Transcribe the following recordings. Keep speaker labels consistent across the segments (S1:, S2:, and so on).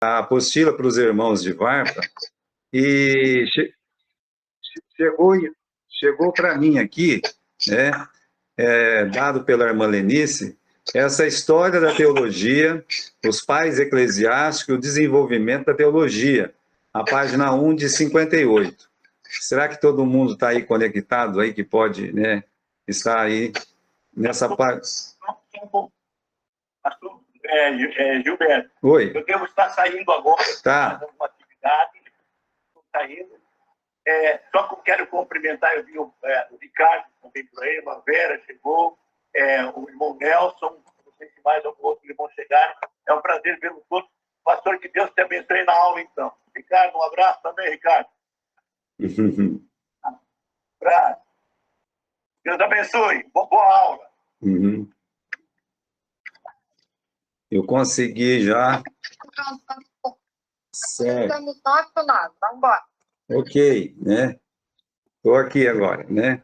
S1: a apostila para os irmãos de Varpa, e chegou para mim aqui, né, dado pela irmã Lenice, essa história da teologia, os pais eclesiásticos, o desenvolvimento da teologia, a página 1 de 58. Será que todo mundo está aí conectado, aí, que pode, né, estar aí nessa parte?
S2: Gilberto,
S1: oi.
S2: eu devo estar saindo agora,
S1: tá.
S2: Fazendo uma atividade, estou saindo. Só que eu quero cumprimentar, eu vi o Ricardo também por aí, a Vera chegou, o irmão Nelson, não sei se mais algum outro irmão chegaram. É um prazer vê-los todos. Pastor, que Deus te abençoe na aula, então. Ricardo, um abraço também, Ricardo. Deus abençoe. Boa aula.
S1: Uhum. Eu consegui já. Certo. Vamos embora. Ok, né? Estou aqui agora, né?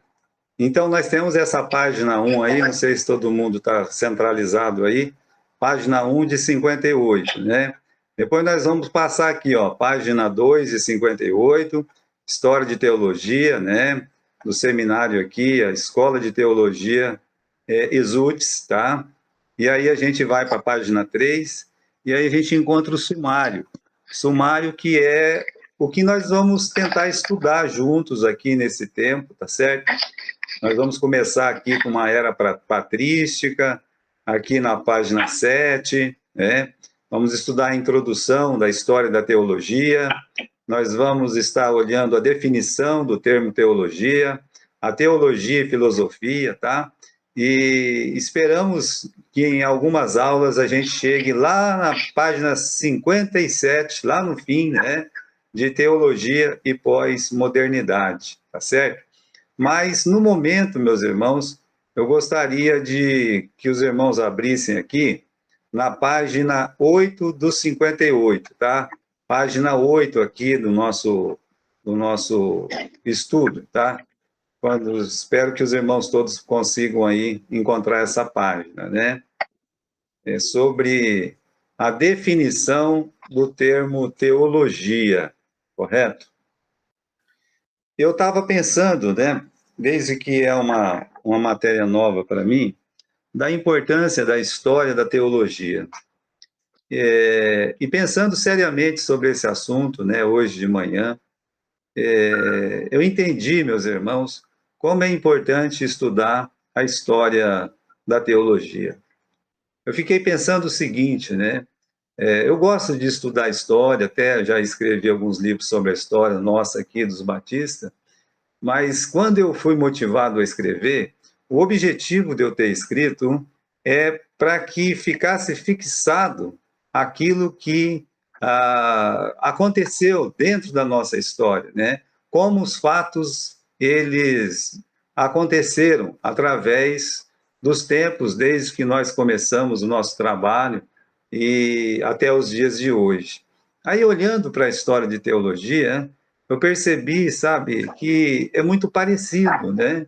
S1: Então, nós temos essa página 1 aí, não sei se todo mundo está centralizado aí, página 1 de 58, né? Depois nós vamos passar aqui, ó, página 2 de 58, História de Teologia, né? Do seminário aqui, a Escola de Teologia Exultes, tá? E aí a gente vai para a página 3, e aí a gente encontra o sumário. Sumário que é o que nós vamos tentar estudar juntos aqui nesse tempo, tá certo? Nós vamos começar aqui com uma era patrística, aqui na página 7, né? Vamos estudar a introdução da história da teologia, nós vamos estar olhando a definição do termo teologia, a teologia e filosofia, tá? E esperamos que em algumas aulas a gente chegue lá na página 57, lá no fim, né? De teologia e pós-modernidade, tá certo? Mas, no momento, meus irmãos, eu gostaria de que os irmãos abrissem aqui na página 8 do 58, tá? Página 8 aqui do nosso estudo, tá? Espero que os irmãos todos consigam aí encontrar essa página, né? É sobre a definição do termo teologia, correto? Eu estava pensando, né, desde que é uma matéria nova para mim, da importância da história da teologia. E pensando seriamente sobre esse assunto, né, hoje de manhã, eu entendi, meus irmãos, como é importante estudar a história da teologia. Eu fiquei pensando o seguinte, né, eu gosto de estudar história, até já escrevi alguns livros sobre a história nossa aqui dos batistas, mas quando eu fui motivado a escrever, o objetivo de eu ter escrito é para que ficasse fixado aquilo que aconteceu dentro da nossa história, né? Como os fatos eles aconteceram através dos tempos, desde que nós começamos o nosso trabalho e até os dias de hoje. Aí, olhando para a história de teologia, eu percebi, sabe, que é muito parecido, né?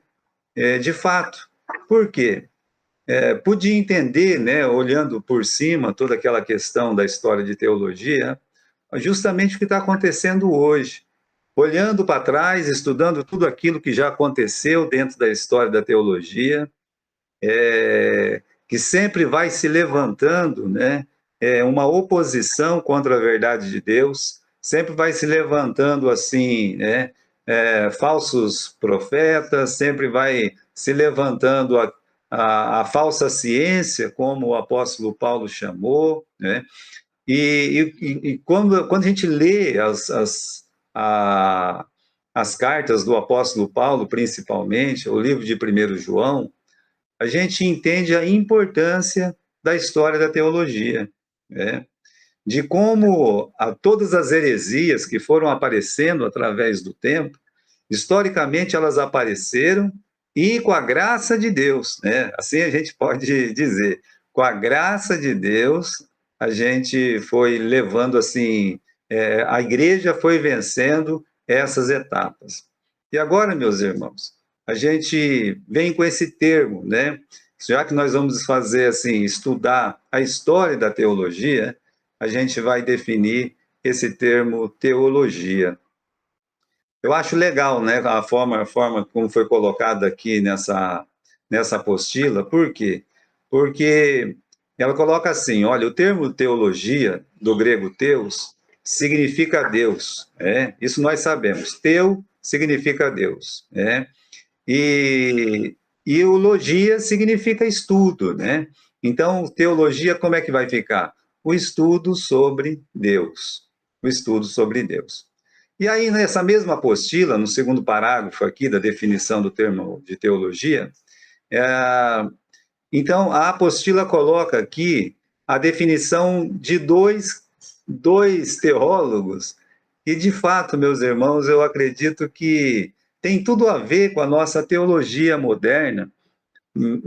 S1: De fato. Por quê? Pude entender, né, olhando por cima toda aquela questão da história de teologia, justamente o que está acontecendo hoje. Olhando para trás, estudando tudo aquilo que já aconteceu dentro da história da teologia, que sempre vai se levantando, né? Uma oposição contra a verdade de Deus, sempre vai se levantando assim, né? Falsos profetas, sempre vai se levantando a falsa ciência, como o apóstolo Paulo chamou, né? E quando a gente lê as cartas do apóstolo Paulo, principalmente, o livro de 1 João, a gente entende a importância da história da teologia, né? De como todas as heresias que foram aparecendo através do tempo, historicamente elas apareceram e com a graça de Deus, né? Assim a gente pode dizer, com a graça de Deus, a gente foi levando assim, a igreja foi vencendo essas etapas. E agora, meus irmãos, a gente vem com esse termo, né? Já que nós vamos fazer assim, estudar a história da teologia, a gente vai definir esse termo teologia. Eu acho legal, né, a forma como foi colocada aqui nessa apostila. Por quê? Porque ela coloca assim, olha, o termo teologia, do grego teos, significa Deus. Isso nós sabemos. Teu significa Deus. E o logia significa estudo, né? Então, teologia, como é que vai ficar? O estudo sobre Deus. O estudo sobre Deus. E aí, nessa mesma apostila, no segundo parágrafo aqui da definição do termo de teologia, então, a apostila coloca aqui a definição de dois teólogos, e, de fato, meus irmãos, eu acredito que tem tudo a ver com a nossa teologia moderna,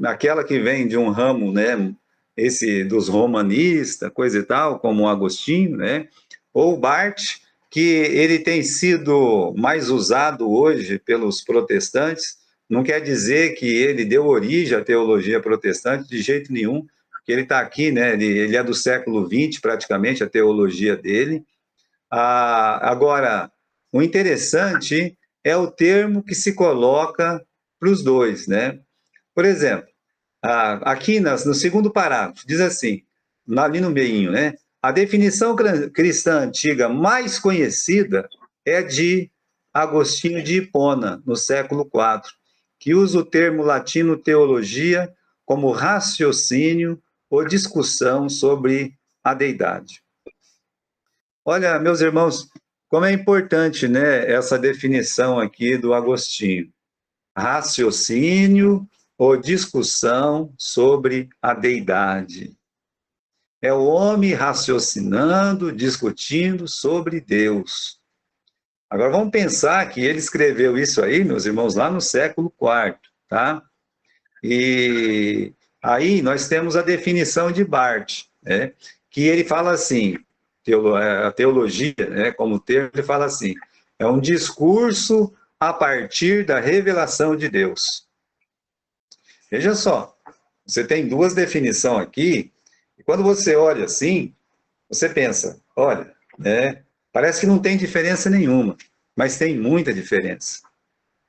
S1: aquela que vem de um ramo, né, esse dos romanistas, coisa e tal, como Agostinho, né, ou Barth, que ele tem sido mais usado hoje pelos protestantes. Não quer dizer que ele deu origem à teologia protestante, de jeito nenhum, porque ele está aqui, né, ele é do século XX, praticamente, a teologia dele. Agora, o interessante é o termo que se coloca para os dois, né? Por exemplo, aqui no segundo parágrafo, diz assim, ali no meinho, né? A definição cristã antiga mais conhecida é de Agostinho de Hipona, no século IV, que usa o termo latino teologia como raciocínio ou discussão sobre a deidade. Olha, meus irmãos, como é importante, né, essa definição aqui do Agostinho. Raciocínio ou discussão sobre a deidade. É o homem raciocinando, discutindo sobre Deus. Agora vamos pensar que ele escreveu isso aí, meus irmãos, lá no século IV, tá? E aí nós temos a definição de Barth, né? Que ele fala assim, a teologia, né, como termo, ele fala assim, é um discurso a partir da revelação de Deus. Veja só, você tem duas definições aqui, e quando você olha assim, você pensa, olha, né, parece que não tem diferença nenhuma, mas tem muita diferença.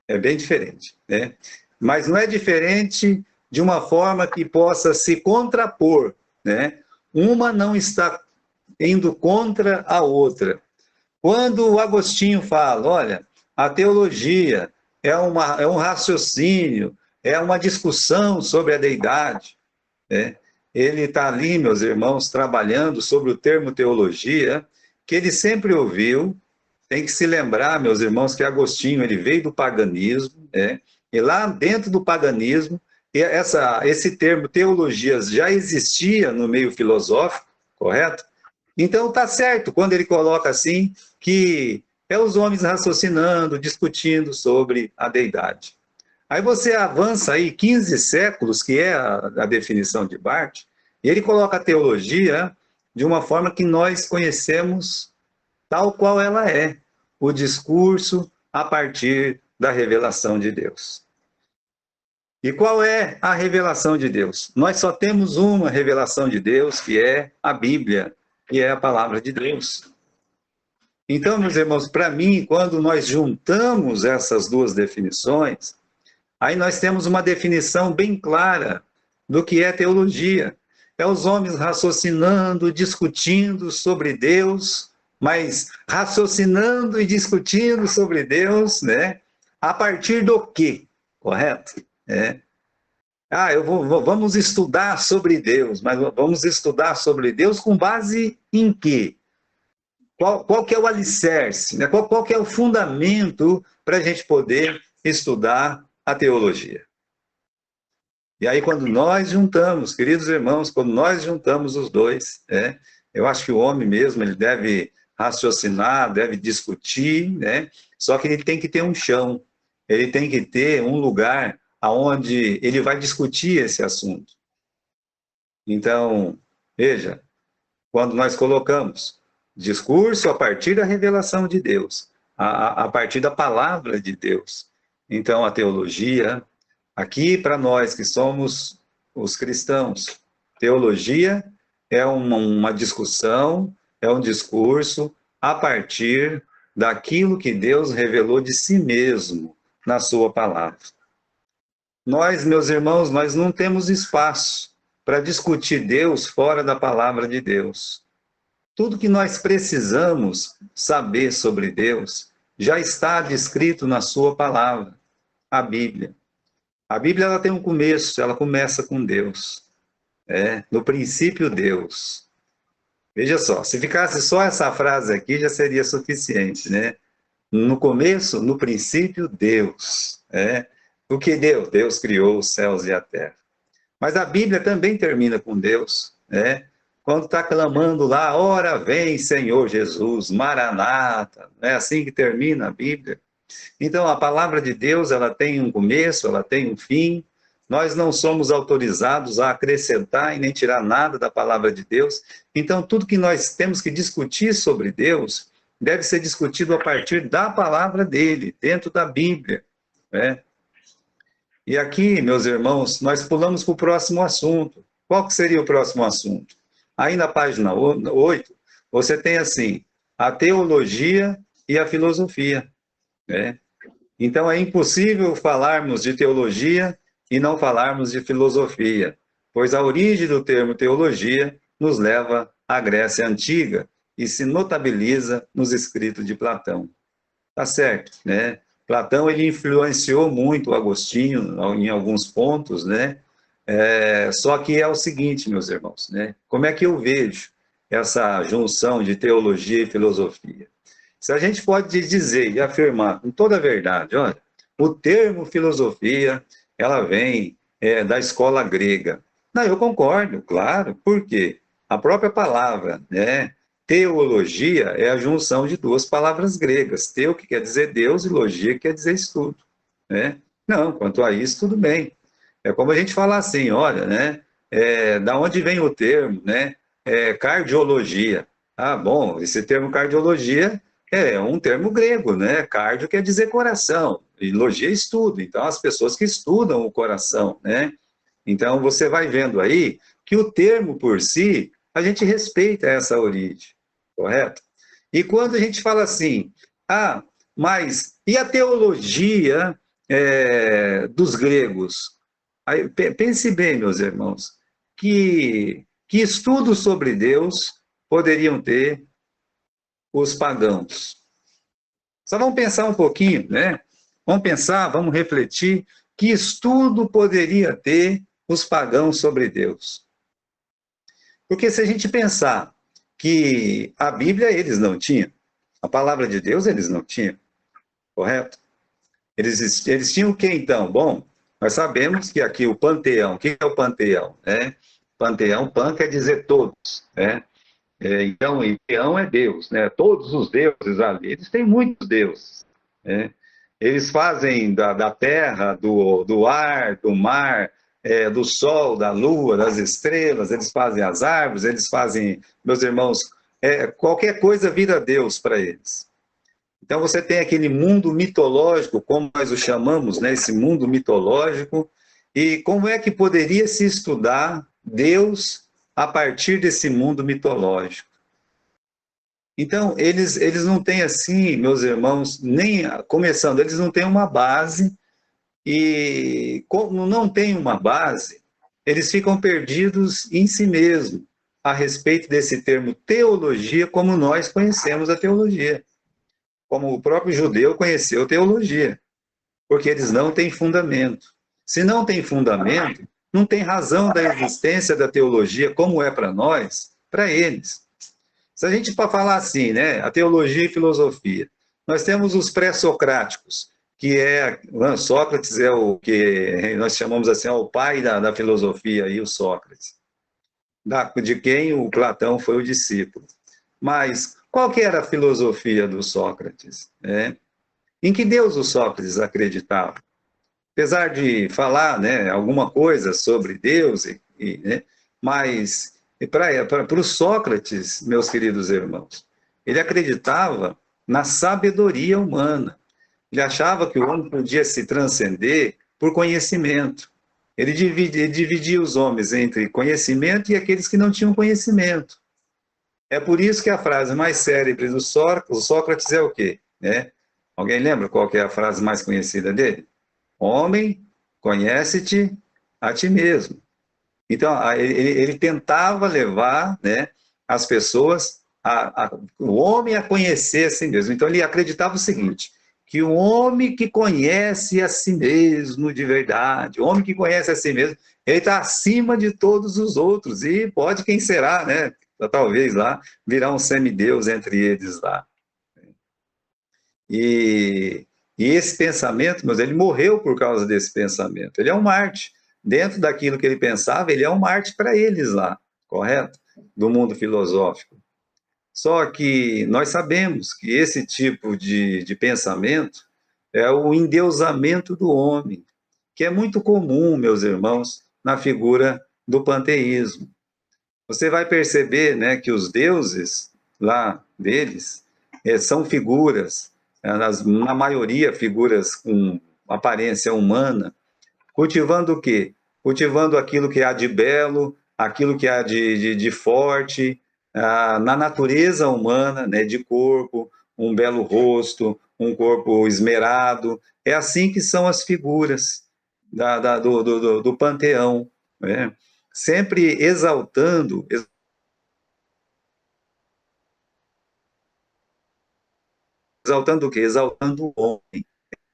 S1: É bem diferente, né? Mas não é diferente de uma forma que possa se contrapor, né? Uma não está indo contra a outra. Quando o Agostinho fala, olha, a teologia é um raciocínio, é uma discussão sobre a deidade, né? Ele está ali, meus irmãos, trabalhando sobre o termo teologia, que ele sempre ouviu. Tem que se lembrar, meus irmãos, que Agostinho ele veio do paganismo, né? E lá dentro do paganismo, esse termo teologia já existia no meio filosófico, correto? Então está certo quando ele coloca assim que é os homens raciocinando, discutindo sobre a deidade. Aí você avança aí 15 séculos, que é a definição de Barth, e ele coloca a teologia de uma forma que nós conhecemos tal qual ela é, o discurso a partir da revelação de Deus. E qual é a revelação de Deus? Nós só temos uma revelação de Deus, que é a Bíblia, que é a palavra de Deus. Então, meus irmãos, para mim, quando nós juntamos essas duas definições, aí nós temos uma definição bem clara do que é teologia. É os homens raciocinando, discutindo sobre Deus, mas raciocinando e discutindo sobre Deus, né? A partir do quê? Correto? Vamos estudar sobre Deus, mas vamos estudar sobre Deus com base em quê? Qual que é o alicerce? Né? Qual que é o fundamento para a gente poder estudar a teologia? E aí, quando nós juntamos, queridos irmãos, quando nós juntamos os dois, eu acho que o homem mesmo, ele deve raciocinar, deve discutir, né? Só que ele tem que ter um chão, ele tem que ter um lugar aonde ele vai discutir esse assunto. Então, veja, quando nós colocamos discurso a partir da revelação de Deus, a partir da palavra de Deus, então a teologia, aqui para nós que somos os cristãos, teologia é uma discussão, é um discurso a partir daquilo que Deus revelou de si mesmo na sua palavra. Nós, meus irmãos, nós não temos espaço para discutir Deus fora da palavra de Deus. Tudo que nós precisamos saber sobre Deus já está descrito na sua palavra, a Bíblia. A Bíblia ela tem um começo, ela começa com Deus. No princípio, Deus. Veja só, se ficasse só essa frase aqui, já seria suficiente, né? No começo, no princípio, Deus. O que Deus? Deus criou os céus e a terra. Mas a Bíblia também termina com Deus, quando está clamando lá, ora vem Senhor Jesus, Maranata, é assim que termina a Bíblia. Então a palavra de Deus, ela tem um começo, ela tem um fim. Nós não somos autorizados a acrescentar e nem tirar nada da palavra de Deus. Então tudo que nós temos que discutir sobre Deus deve ser discutido a partir da palavra dele, dentro da Bíblia, E aqui, meus irmãos, nós pulamos para o próximo assunto. Qual que seria o próximo assunto? Aí na página 8, você tem assim, a teologia e a filosofia. Então é impossível falarmos de teologia e não falarmos de filosofia, pois a origem do termo teologia nos leva à Grécia Antiga e se notabiliza nos escritos de Platão. Tá certo, Platão ele influenciou muito o Agostinho em alguns pontos, só que é o seguinte, meus irmãos, como é que eu vejo essa junção de teologia e filosofia? Se a gente pode dizer e afirmar com toda a verdade, olha, o termo filosofia, ela vem da escola grega. Não, eu concordo, claro, porque a própria palavra, teologia é a junção de duas palavras gregas, teo, que quer dizer Deus, e logia, que quer dizer estudo. Não, quanto a isso, tudo bem. É como a gente falar assim, olha, da onde vem o termo, cardiologia. Ah, bom, esse termo cardiologia é um termo grego, Cardio quer dizer coração, e logia é estudo, então as pessoas que estudam o coração, Então você vai vendo aí que o termo por si, a gente respeita essa origem, correto? E quando a gente fala assim, mas e a teologia dos gregos? Aí, pense bem, meus irmãos, que estudos sobre Deus poderiam ter os pagãos? Só vamos pensar um pouquinho, Vamos pensar, vamos refletir, que estudo poderia ter os pagãos sobre Deus? Porque se a gente pensar que a Bíblia eles não tinham, a palavra de Deus eles não tinham, correto? Eles tinham o que então? Bom, nós sabemos que aqui o panteão, o que é o panteão? Panteão, pan quer dizer todos, então, e teão é Deus, todos os deuses ali, eles têm muitos deuses, Eles fazem da terra, do ar, do mar, do sol, da lua, das estrelas, eles fazem as árvores, eles fazem, meus irmãos, qualquer coisa vira Deus para eles. Então você tem aquele mundo mitológico, como nós o chamamos, esse mundo mitológico, e como é que poderia se estudar Deus a partir desse mundo mitológico? Então, eles não têm assim, meus irmãos, nem começando, eles não têm uma base, e como não tem uma base, eles ficam perdidos em si mesmos a respeito desse termo teologia, como nós conhecemos a teologia, como o próprio judeu conheceu teologia, porque eles não têm fundamento. Se não tem fundamento, não tem razão da existência da teologia, como é para nós, para eles. Se a gente para falar assim, a teologia e filosofia, nós temos os pré-socráticos, que Sócrates é o que nós chamamos assim, o pai da filosofia, o Sócrates, de quem o Platão foi o discípulo. Mas qual que era a filosofia do Sócrates? Em que Deus o Sócrates acreditava? Apesar de falar alguma coisa sobre Deus, mas para o Sócrates, meus queridos irmãos, ele acreditava na sabedoria humana. Ele achava que o homem podia se transcender por conhecimento. Ele dividia os homens entre conhecimento e aqueles que não tinham conhecimento. É por isso que a frase mais célebre do Sócrates é o quê? Né? Alguém lembra qual que é a frase mais conhecida dele? Homem, conhece-te a ti mesmo. Então, ele tentava levar, né, as pessoas, o homem a conhecer a si mesmo. Então, ele acreditava o seguinte, que o homem que conhece a si mesmo de verdade, o homem que conhece a si mesmo, ele está acima de todos os outros, e pode, quem será, né, talvez lá, virar um semideus entre eles lá. E esse pensamento, mas ele morreu por causa desse pensamento. Ele é um Marte. Dentro daquilo que ele pensava, ele é um Marte para eles lá, correto? Do mundo filosófico. Só que nós sabemos que esse tipo de pensamento é o endeusamento do homem, que é muito comum, meus irmãos, na figura do panteísmo. Você vai perceber, né, que os deuses lá deles são figuras, na maioria figuras com aparência humana, cultivando o quê? Cultivando aquilo que há de belo, aquilo que há de forte, na natureza humana, né, de corpo, um belo rosto, um corpo esmerado. É assim que são as figuras do panteão, né? Sempre exaltando o quê? Exaltando o homem.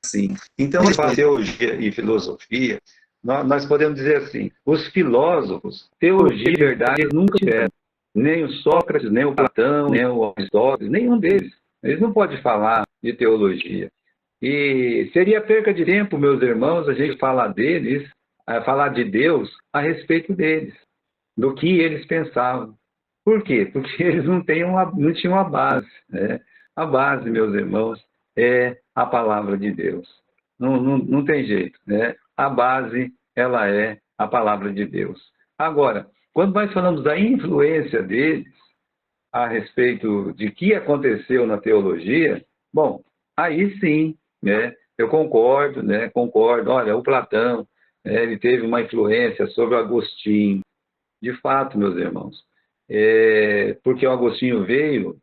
S1: Assim. Então, em teologia e filosofia, nós podemos dizer assim, os filósofos, teologia e verdade, eles nunca tiveram. Nem o Sócrates, nem o Platão, nem o Aristóteles, nenhum deles. Eles não podem falar de teologia. E seria perca de tempo, meus irmãos, a gente falar deles, falar de Deus a respeito deles, do que eles pensavam. Por quê? Porque eles não tinham a base, né? A base, meus irmãos, é a palavra de Deus. Não tem jeito, né? A base, ela é a palavra de Deus. Agora, quando nós falamos da influência deles a respeito de que aconteceu na teologia, bom, aí sim, né? Eu concordo, né? Concordo. Olha, o Platão, ele teve uma influência sobre o Agostinho. De fato, meus irmãos, porque o Agostinho veio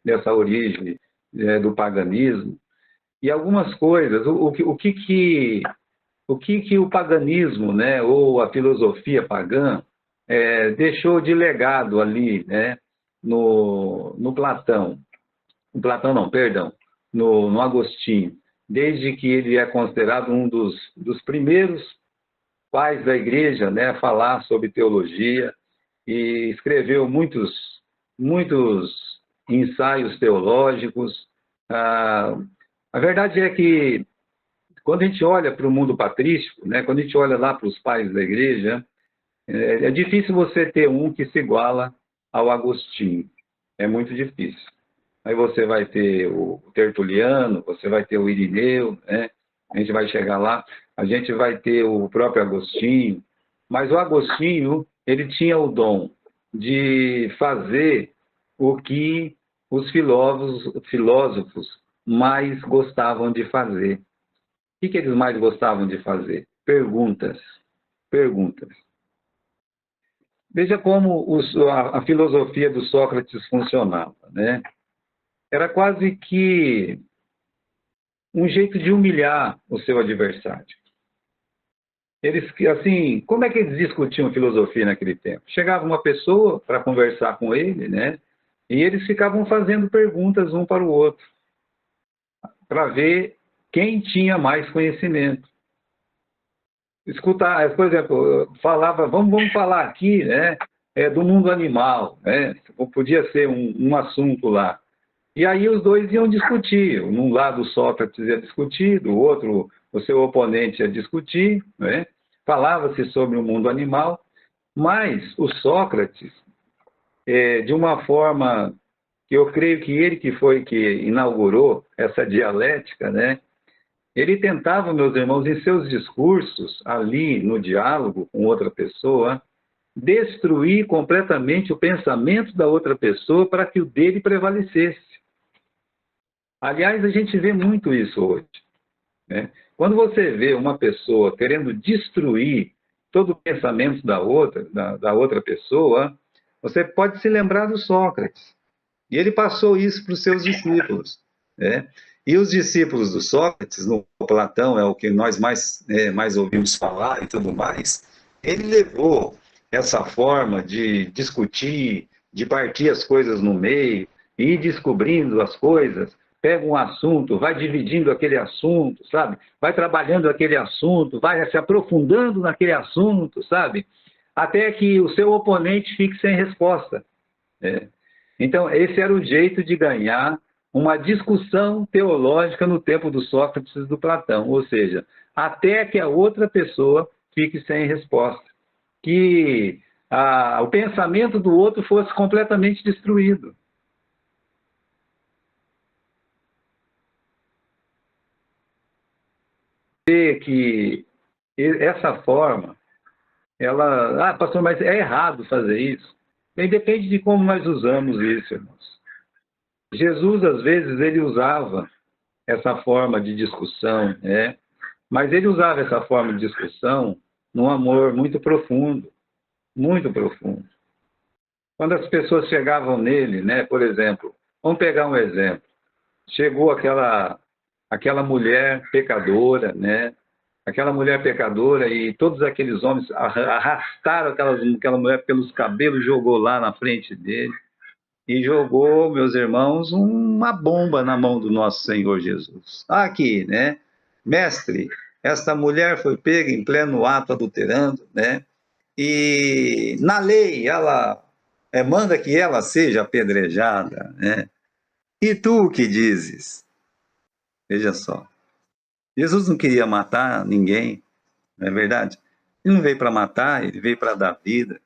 S1: dessa origem do paganismo, e algumas coisas, o que o paganismo, né, ou a filosofia pagã, deixou de legado ali, né, no Platão. No Platão não, perdão, no Agostinho, desde que ele é considerado um dos primeiros pais da igreja, né, a falar sobre teologia, e escreveu muitos ensaios teológicos. A verdade é que, quando a gente olha para o mundo patrístico, né, quando a gente olha lá para os pais da igreja, é difícil você ter um que se iguala ao Agostinho. É muito difícil. Aí você vai ter o Tertuliano, você vai ter o Irineu, né? A gente vai chegar lá, a gente vai ter o próprio Agostinho, mas o Agostinho, ele tinha o dom de fazer o que os filósofos mais gostavam de fazer. O que eles mais gostavam de fazer? Perguntas. Perguntas. Veja como a filosofia do Sócrates funcionava, né? Era quase que um jeito de humilhar o seu adversário. Eles, assim, como é que eles discutiam filosofia naquele tempo? Chegava uma pessoa para conversar com ele, né? E eles ficavam fazendo perguntas um para o outro, para ver quem tinha mais conhecimento. Escutar, por exemplo, falava, vamos falar aqui, né? Do mundo animal, né? Podia ser um assunto lá. E aí os dois iam discutir. Um lado Sócrates ia discutir, do outro o seu oponente ia discutir, né? Falava-se sobre o mundo animal, mas o Sócrates, de uma forma que eu creio que ele que foi que inaugurou essa dialética, né? Ele tentava, meus irmãos, em seus discursos, ali no diálogo com outra pessoa, destruir completamente o pensamento da outra pessoa para que o dele prevalecesse. Aliás, a gente vê muito isso hoje, né? Quando você vê uma pessoa querendo destruir todo o pensamento da outra pessoa, você pode se lembrar do Sócrates. E ele passou isso para os seus discípulos, né? E os discípulos do Sócrates, no Platão, é o que nós mais ouvimos falar e tudo mais, ele levou essa forma de discutir, de partir as coisas no meio, e ir descobrindo as coisas, pega um assunto, vai dividindo aquele assunto, sabe? Vai trabalhando aquele assunto, vai se aprofundando naquele assunto, sabe? Até que o seu oponente fique sem resposta. Então, esse era o jeito de ganhar uma discussão teológica no tempo do Sócrates e do Platão, ou seja, até que a outra pessoa fique sem resposta, que o pensamento do outro fosse completamente destruído. Que essa forma, ela... pastor, mas é errado fazer isso. Bem, depende de como nós usamos isso, irmãos. Jesus, às vezes, ele usava essa forma de discussão, mas ele usava essa forma de discussão num amor muito profundo, muito profundo. Quando as pessoas chegavam nele, por exemplo, vamos pegar um exemplo, chegou aquela mulher pecadora, aquela mulher pecadora, e todos aqueles homens arrastaram aquela mulher pelos cabelos, jogou lá na frente dele, e jogou, meus irmãos, uma bomba na mão do nosso Senhor Jesus. Aqui, mestre, esta mulher foi pega em pleno ato adulterando, e na lei ela manda que ela seja apedrejada, E tu o que dizes? Veja só, Jesus não queria matar ninguém, não é verdade? Ele não veio para matar, ele veio para dar vida.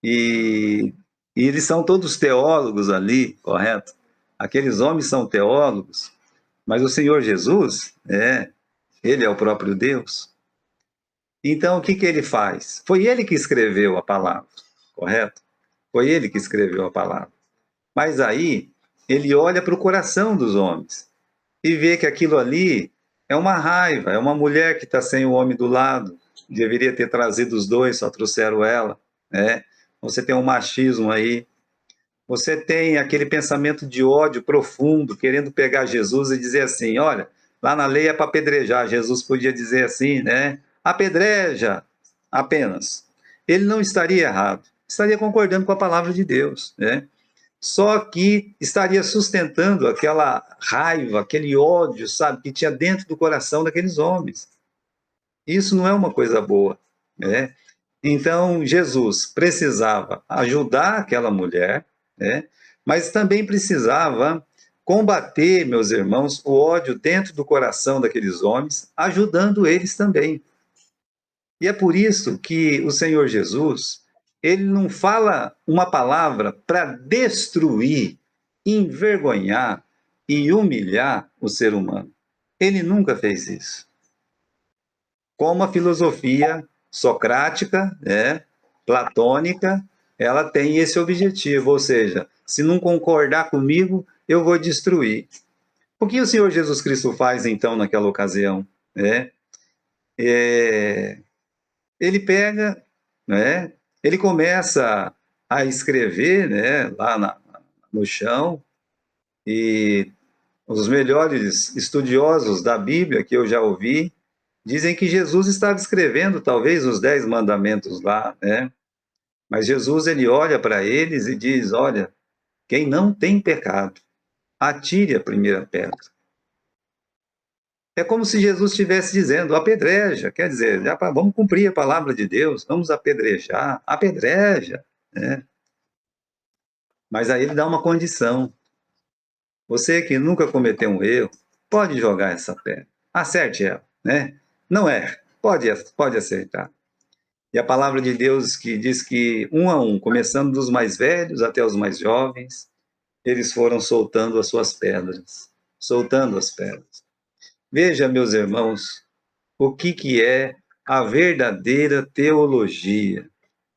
S1: E eles são todos teólogos ali, correto? Aqueles homens são teólogos, mas o Senhor Jesus, ele é o próprio Deus. Então, o que ele faz? Foi ele que escreveu a palavra, correto? Foi ele que escreveu a palavra. Mas aí, ele olha para o coração dos homens e vê que aquilo ali é uma raiva, é uma mulher que está sem o homem do lado, deveria ter trazido os dois, só trouxeram ela, Você tem um machismo aí, você tem aquele pensamento de ódio profundo, querendo pegar Jesus e dizer assim, olha, lá na lei é para apedrejar, Jesus podia dizer assim, apedreja apenas. Ele não estaria errado, estaria concordando com a palavra de Deus, Só que estaria sustentando aquela raiva, aquele ódio, sabe, que tinha dentro do coração daqueles homens. Isso não é uma coisa boa, Então, Jesus precisava ajudar aquela mulher, mas também precisava combater, meus irmãos, o ódio dentro do coração daqueles homens, ajudando eles também. E é por isso que o Senhor Jesus, ele não fala uma palavra para destruir, envergonhar e humilhar o ser humano. Ele nunca fez isso. Como a filosofia socrática, platônica, ela tem esse objetivo, ou seja, se não concordar comigo, eu vou destruir. O que o Senhor Jesus Cristo faz, então, naquela ocasião? Ele pega, ele começa a escrever lá no chão, e os melhores estudiosos da Bíblia que eu já ouvi, dizem que Jesus estava escrevendo talvez os 10 mandamentos lá, Mas Jesus, ele olha para eles e diz, olha, quem não tem pecado, atire a primeira pedra. É como se Jesus estivesse dizendo, apedreja, quer dizer, vamos cumprir a palavra de Deus, vamos apedrejar, apedreja, Mas aí ele dá uma condição. Você que nunca cometeu um erro, pode jogar essa pedra, acerte ela, Não erre, pode acertar. E a palavra de Deus que diz que, um a um, começando dos mais velhos até os mais jovens, eles foram soltando as suas pedras, soltando as pedras. Veja, meus irmãos, o que é a verdadeira teologia.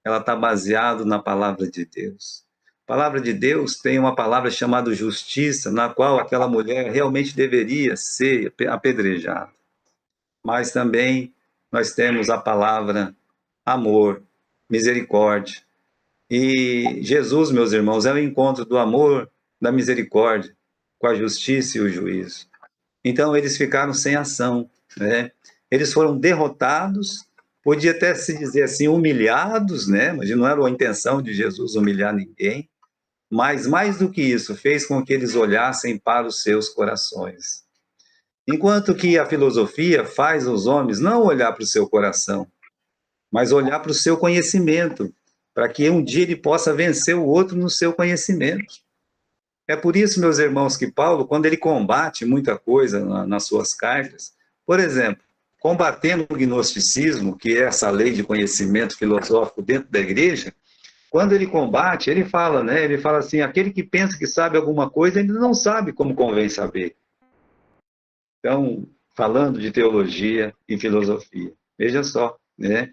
S1: Ela está baseada na palavra de Deus. A palavra de Deus tem uma palavra chamada justiça, na qual aquela mulher realmente deveria ser apedrejada. mas também nós temos a palavra amor, misericórdia. E Jesus, meus irmãos, é o encontro do amor, da misericórdia, com a justiça e o juízo. Então, eles ficaram sem ação, né? Eles foram derrotados, podia até se dizer assim, humilhados, né? Mas não era a intenção de Jesus humilhar ninguém, mas mais do que isso, fez com que eles olhassem para os seus corações. Enquanto que a filosofia faz os homens não olhar para o seu coração, mas olhar para o seu conhecimento, para que um dia ele possa vencer o outro no seu conhecimento. É por isso, meus irmãos, que Paulo, quando ele combate muita coisa nas suas cartas, por exemplo, combatendo o gnosticismo, que é essa lei de conhecimento filosófico dentro da igreja, quando ele combate, ele fala, né? Ele fala assim, aquele que pensa que sabe alguma coisa, ainda não sabe como convém saber. Então, falando de teologia e filosofia, veja só, né?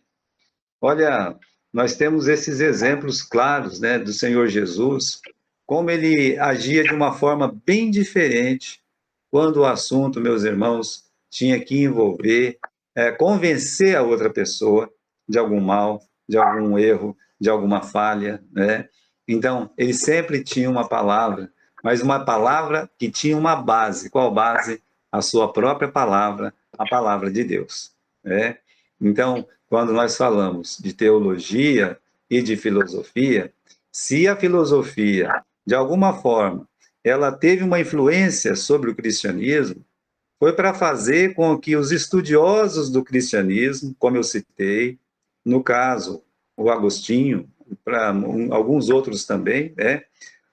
S1: Olha, nós temos esses exemplos claros, né, do Senhor Jesus, como ele agia de uma forma bem diferente quando o assunto, meus irmãos, tinha que envolver, convencer a outra pessoa de algum mal, de algum erro, de alguma falha, né? Então, ele sempre tinha uma palavra, mas uma palavra que tinha uma base. Qual base? A sua própria palavra, a palavra de Deus, né? Então, quando nós falamos de teologia e de filosofia, se a filosofia, de alguma forma, ela teve uma influência sobre o cristianismo, foi para fazer com que os estudiosos do cristianismo, como eu citei, no caso, o Agostinho, para alguns outros também, né,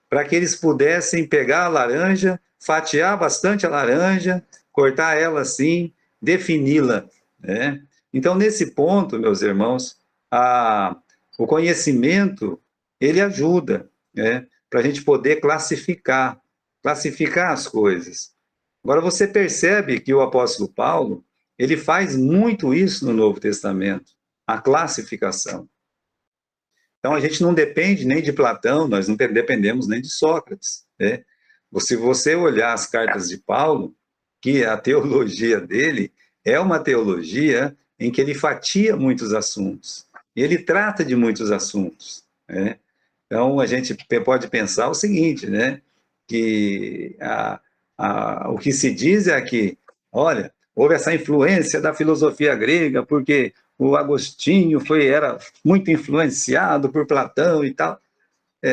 S1: para que eles pudessem pegar a laranja, fatiar bastante a laranja, cortar ela assim, defini-la, né? Então, nesse ponto, meus irmãos, o conhecimento, ele ajuda, né, para a gente poder classificar as coisas. Agora, você percebe que o apóstolo Paulo, ele faz muito isso no Novo Testamento, a classificação. Então, a gente não depende nem de Platão, nós não dependemos nem de Sócrates, né? Se você olhar as cartas de Paulo, que a teologia dele é uma teologia em que ele fatia muitos assuntos, e ele trata de muitos assuntos, né? Então, a gente pode pensar o seguinte, né? Que o que se diz é que, olha, houve essa influência da filosofia grega, porque o Agostinho era muito influenciado por Platão e tal.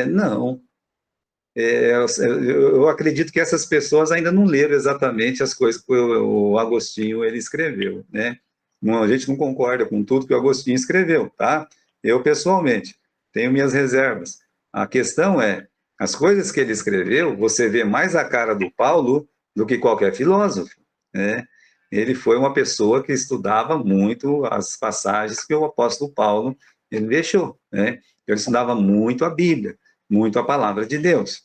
S1: Não. Eu acredito que essas pessoas ainda não leram exatamente as coisas que o Agostinho ele escreveu, né? A gente não concorda com tudo que o Agostinho escreveu, tá? Eu, pessoalmente, tenho minhas reservas. A questão é, as coisas que ele escreveu, você vê mais a cara do Paulo do que qualquer filósofo, né? Ele foi uma pessoa que estudava muito as passagens que o apóstolo Paulo ele deixou, né? Ele estudava muito a Bíblia, muito a palavra de Deus.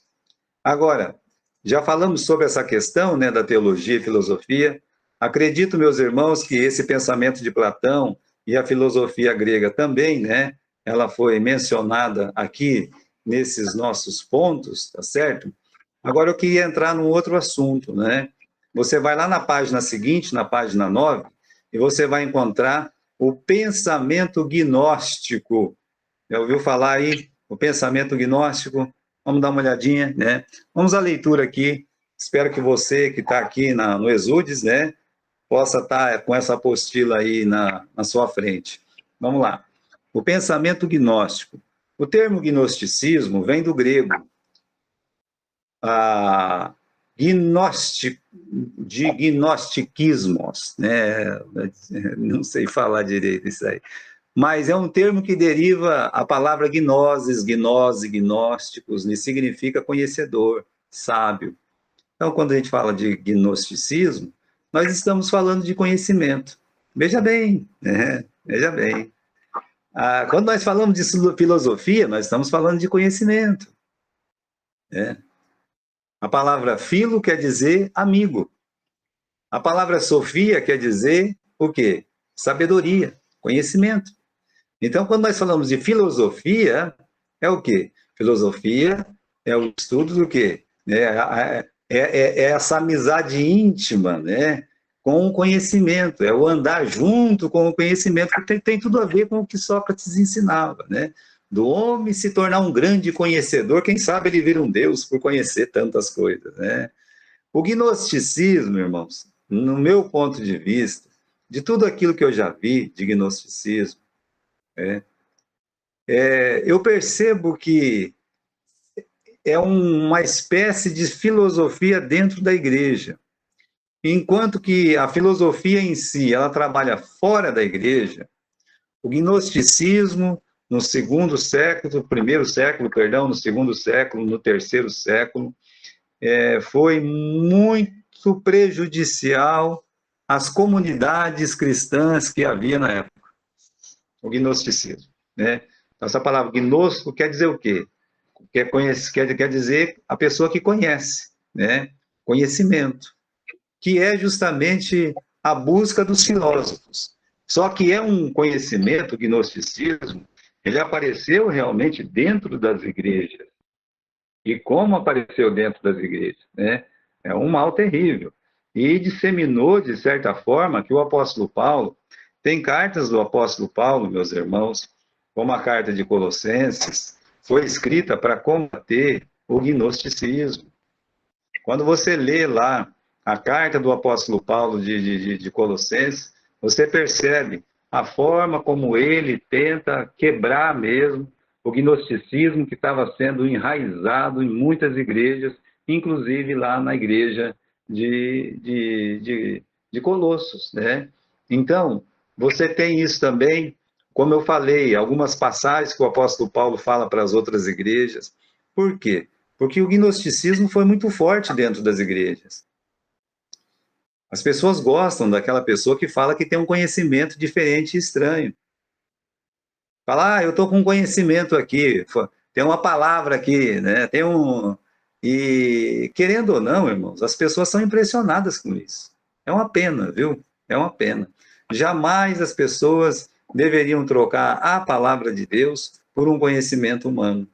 S1: Agora, já falamos sobre essa questão, né, da teologia e filosofia. Acredito, meus irmãos, que esse pensamento de Platão e a filosofia grega também, né, ela foi mencionada aqui nesses nossos pontos, tá certo? Agora eu queria entrar num outro assunto, né? Você vai lá na página seguinte, na página 9, e você vai encontrar o pensamento gnóstico. Já ouviu falar aí? O pensamento gnóstico? Vamos dar uma olhadinha, né? Vamos à leitura aqui. Espero que você que está aqui no Exudes, né, possa estar com essa apostila aí na sua frente. Vamos lá. O pensamento gnóstico. O termo gnosticismo vem do grego. De gnostiquismos, né? Não sei falar direito isso aí. Mas é um termo que deriva a palavra gnosis, gnose, gnósticos, e significa conhecedor, sábio. Então, quando a gente fala de gnosticismo, nós estamos falando de conhecimento. Veja bem, né? Veja bem. Quando nós falamos de filosofia, nós estamos falando de conhecimento, né? A palavra filo quer dizer amigo. A palavra sofia quer dizer o quê? Sabedoria, conhecimento. Então, quando nós falamos de filosofia, é o quê? Filosofia é o estudo do quê? É essa amizade íntima, né? com o conhecimento, é o andar junto com o conhecimento, que tem tudo a ver com o que Sócrates ensinava, né? Do homem se tornar um grande conhecedor, quem sabe ele vira um Deus por conhecer tantas coisas, né? O gnosticismo, irmãos, no meu ponto de vista, de tudo aquilo que eu já vi de gnosticismo, eu percebo que é uma espécie de filosofia dentro da igreja. Enquanto que a filosofia em si, ela trabalha fora da igreja, o gnosticismo, no segundo século, primeiro século, perdão, no segundo século, no terceiro século, foi muito prejudicial às comunidades cristãs que havia na época, o gnosticismo, né? Essa palavra gnóstico quer dizer o quê? Quer dizer a pessoa que conhece, né? Conhecimento, que é justamente a busca dos filósofos. Só que é um conhecimento, o gnosticismo, ele apareceu realmente dentro das igrejas. E como apareceu dentro das igrejas, né? É um mal terrível. E disseminou, de certa forma, que o apóstolo Paulo, tem cartas do apóstolo Paulo, meus irmãos, como a carta de Colossenses, foi escrita para combater o gnosticismo. Quando você lê lá a carta do apóstolo Paulo de Colossenses, você percebe a forma como ele tenta quebrar mesmo o gnosticismo que estava sendo enraizado em muitas igrejas, inclusive lá na igreja de Colossos, né? Então, você tem isso também, como eu falei, algumas passagens que o apóstolo Paulo fala para as outras igrejas. Por quê? Porque o gnosticismo foi muito forte dentro das igrejas. As pessoas gostam daquela pessoa que fala que tem um conhecimento diferente e estranho. Fala, eu estou com um conhecimento aqui, tem uma palavra aqui, né? Tem um... E, querendo ou não, irmãos, as pessoas são impressionadas com isso. É uma pena, viu? É uma pena. Jamais as pessoas deveriam trocar a palavra de Deus por um conhecimento humano.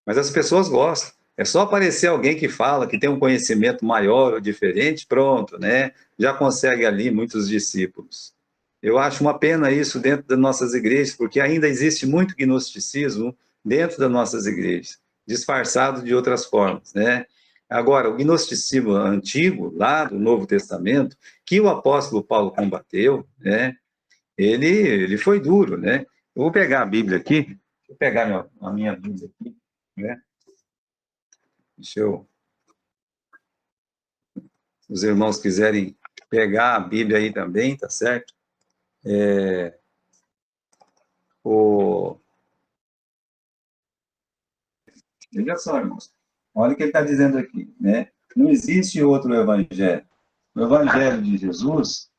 S1: Mas as pessoas gostam. É só aparecer alguém que fala que tem um conhecimento maior ou diferente, pronto, né? Já consegue ali muitos discípulos. Eu acho uma pena isso dentro das nossas igrejas, porque ainda existe muito gnosticismo dentro das nossas igrejas, disfarçado de outras formas, né? Agora, o gnosticismo antigo, lá do Novo Testamento, que o apóstolo Paulo combateu, né? Ele foi duro, né? Eu vou pegar a Bíblia aqui, deixa eu pegar a minha Bíblia aqui, né? Deixa eu... Se os irmãos quiserem pegar a Bíblia aí também, tá certo? Veja só, irmãos. Olha o que ele está dizendo aqui, né? Não existe outro evangelho. O evangelho de Jesus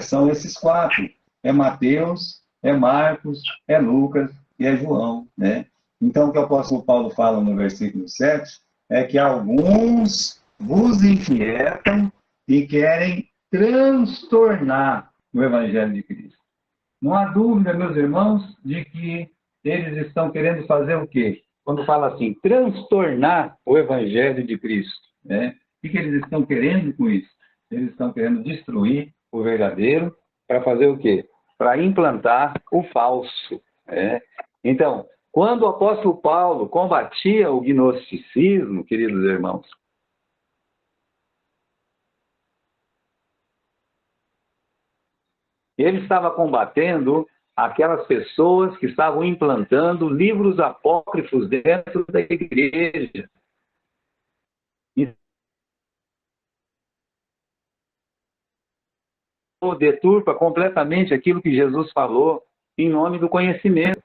S1: são esses quatro. É Mateus, é Marcos, é Lucas e é João, né? Então, o que o apóstolo Paulo fala no versículo 7 é que alguns vos inquietam e querem transtornar o evangelho de Cristo. Não há dúvida, meus irmãos, de que eles estão querendo fazer o quê? Quando fala assim, transtornar o evangelho de Cristo, né? O que eles estão querendo com isso? Eles estão querendo destruir o verdadeiro para fazer o quê? Para implantar o falso, né? Então, quando o apóstolo Paulo combatia o gnosticismo, queridos irmãos, ele estava combatendo aquelas pessoas que estavam implantando livros apócrifos dentro da igreja. E deturpa completamente aquilo que Jesus falou em nome do conhecimento.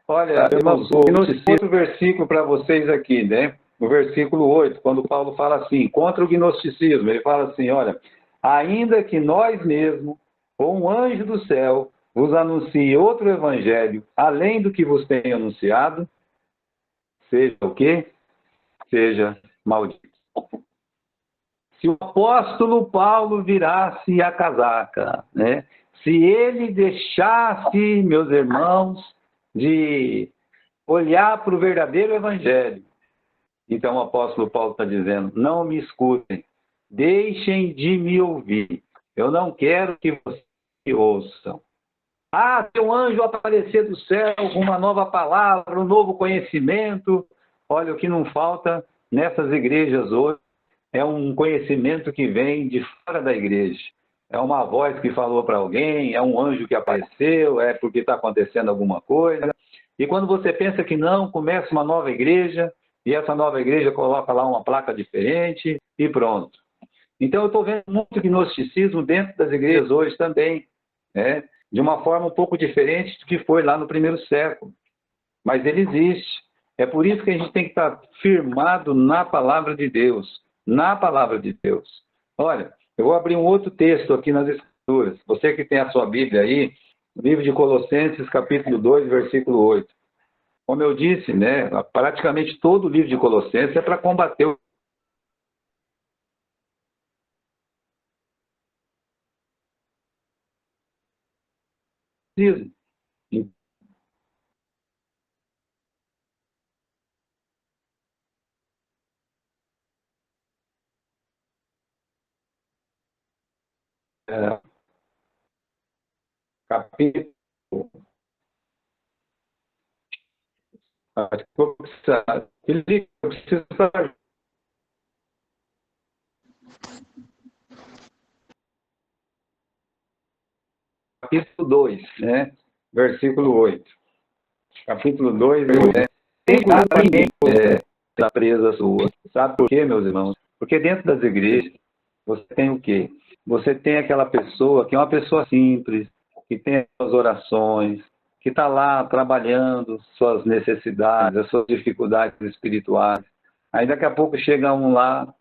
S1: Olha, irmãos, outro versículo para vocês aqui, né? O versículo 8, quando Paulo fala assim, contra o gnosticismo, ele fala assim, olha, ainda que nós mesmos, ou um anjo do céu, vos anuncie outro evangelho, além do que vos tenho anunciado, seja o quê? Seja maldito. Se o apóstolo Paulo virasse a casaca, né? Se ele deixasse, meus irmãos, de olhar para o verdadeiro evangelho, então o apóstolo Paulo está dizendo, não me escutem, deixem de me ouvir,
S3: Eu não quero que vocês ouçam. Ah, se um anjo aparecer do céu com uma nova palavra, um novo conhecimento. Olha, o que não falta nessas igrejas hoje é um conhecimento que vem de fora da igreja. É uma voz que falou para alguém, é um anjo que apareceu, é porque está acontecendo alguma coisa. E quando você pensa que não, começa uma nova igreja, e essa nova igreja coloca lá uma placa diferente e pronto. Então eu estou vendo muito gnosticismo dentro das igrejas hoje também, né? De uma forma um pouco diferente do que foi lá no primeiro século. Mas ele existe. É por isso que a gente tem que estar firmado na palavra de Deus. Na palavra de Deus. Olha, eu vou abrir um outro texto aqui nas Escrituras. Você que tem a sua Bíblia aí, livro de Colossenses, capítulo 2, versículo 8. Como eu disse, né, praticamente todo o livro de Colossenses é para combater o gnosticismo. É, capítulo capítulo 2, né? Versículo 8. Capítulo 2, tem cuidado para ninguém da presa sua. Sabe por quê, meus irmãos? Porque dentro das igrejas, você tem o quê? Você tem aquela pessoa que é uma pessoa simples, que tem as suas orações, que está lá trabalhando suas necessidades, as suas dificuldades espirituais. Aí daqui a pouco chega um lá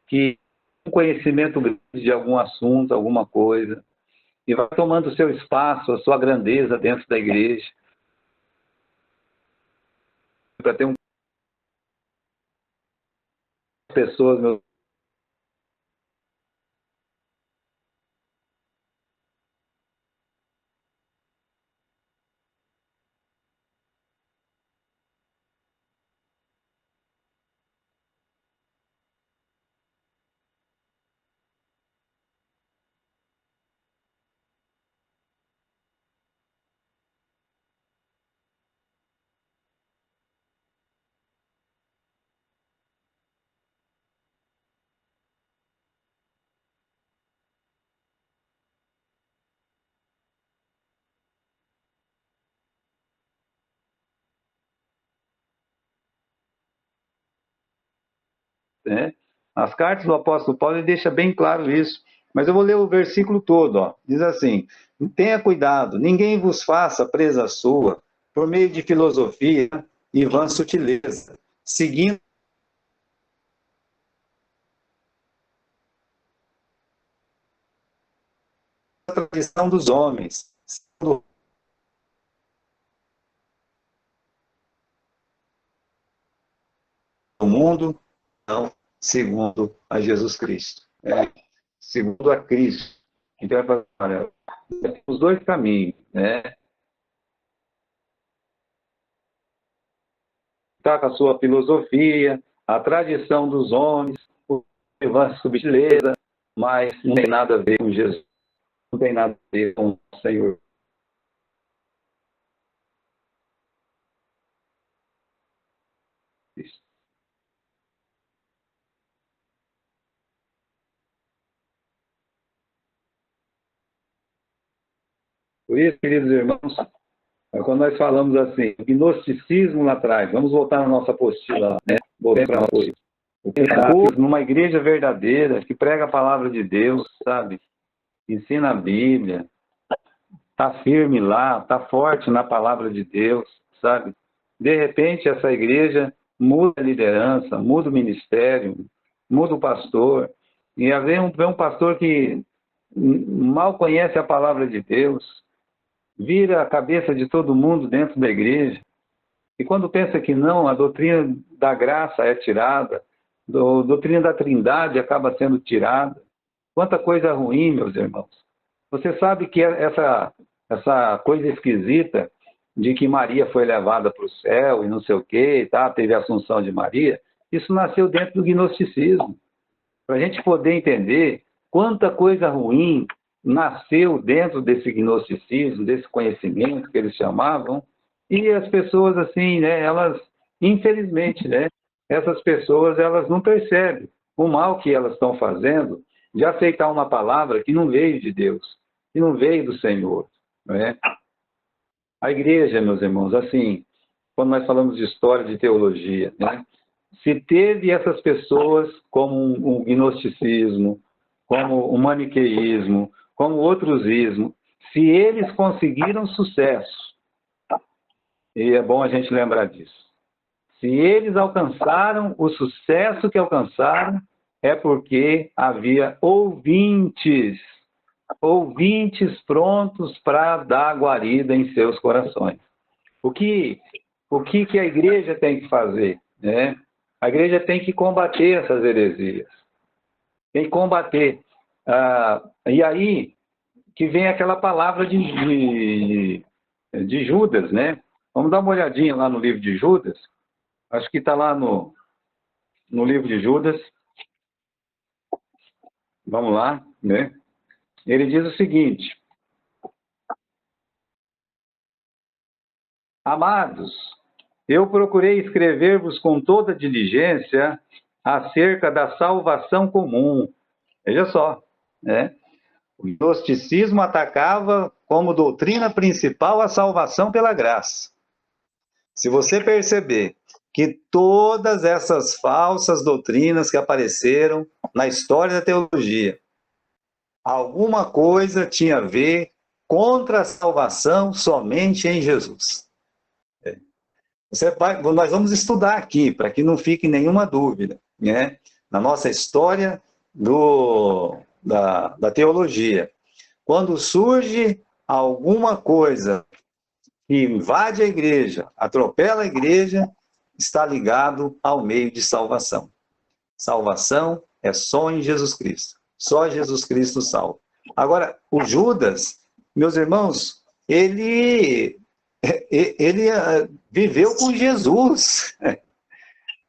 S3: que tem um conhecimento de algum assunto, alguma coisa, e vai tomando o seu espaço, a sua grandeza dentro da igreja, para ter pessoas, meu, né? As cartas do apóstolo Paulo ele deixa bem claro isso. Mas eu vou ler o versículo todo, ó. Diz assim: tenha cuidado, ninguém vos faça presa sua por meio de filosofia e vã sutileza, seguindo a tradição dos homens, segundo o mundo, não segundo a Jesus Cristo. Segundo a Cristo. Então, olha, os dois caminhos, né? Está com a sua filosofia, a tradição dos homens, o levante subtileza, mas não tem nada a ver com Jesus, não tem nada a ver com o Senhor. Por isso, queridos irmãos, quando nós falamos assim, gnosticismo lá atrás, vamos voltar na nossa apostila, né? Voltemos para a apostila. O que está numa igreja verdadeira, que prega a palavra de Deus, sabe? Ensina a Bíblia, está firme lá, está forte na palavra de Deus, sabe? De repente, essa igreja muda a liderança, muda o ministério, muda o pastor, e vem um pastor que mal conhece a palavra de Deus, vira a cabeça de todo mundo dentro da igreja, e quando pensa que não, a doutrina da graça é tirada, a doutrina da trindade acaba sendo tirada. Quanta coisa ruim, meus irmãos. Você sabe que essa coisa esquisita de que Maria foi levada para o céu e não sei o quê, tá? Teve a assunção de Maria, isso nasceu dentro do gnosticismo. Para a gente poder entender quanta coisa ruim nasceu dentro desse gnosticismo, desse conhecimento que eles chamavam, e as pessoas, assim, né, elas, infelizmente, né, essas pessoas, elas não percebem o mal que elas estão fazendo de aceitar uma palavra que não veio de Deus, que não veio do Senhor, né? A igreja, meus irmãos, assim, quando nós falamos de história, de teologia, né, se teve essas pessoas como um gnosticismo, como um maniqueísmo, como outros ismos, se eles conseguiram sucesso, e é bom a gente lembrar disso, se eles alcançaram o sucesso que alcançaram, é porque havia ouvintes prontos para dar guarida em seus corações. O que a igreja tem que fazer, né? A igreja tem que combater essas heresias. Tem que combater. E aí que vem aquela palavra de Judas, né? Vamos dar uma olhadinha lá no livro de Judas. Acho que está lá no livro de Judas. Vamos lá, né? Ele diz o seguinte: Amados, eu procurei escrever-vos com toda diligência acerca da salvação comum. Veja só, né? O gnosticismo atacava como doutrina principal a salvação pela graça. Se você perceber que todas essas falsas doutrinas que apareceram na história da teologia, alguma coisa tinha a ver contra a salvação somente em Jesus. Nós vamos estudar aqui, para que não fique nenhuma dúvida, né? Na nossa história da teologia. Quando surge alguma coisa que invade a igreja, atropela a igreja, está ligado ao meio de salvação. Salvação é só em Jesus Cristo. Só Jesus Cristo salva. Agora, o Judas, meus irmãos, ele viveu com Jesus.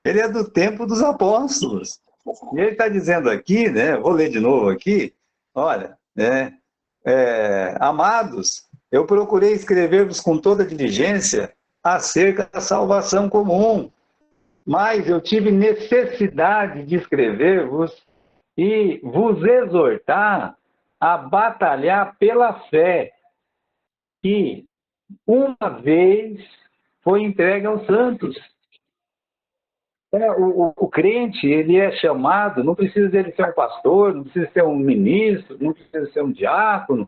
S3: Ele é do tempo dos apóstolos. E ele está dizendo aqui, né? Vou ler de novo aqui. Olha, né? Amados, eu procurei escrever-vos com toda diligência acerca da salvação comum, mas eu tive necessidade de escrever-vos e vos exortar a batalhar pela fé que uma vez foi entregue aos santos. O crente, ele é chamado, não precisa dele ser um pastor, não precisa ser um ministro, não precisa ser um diácono.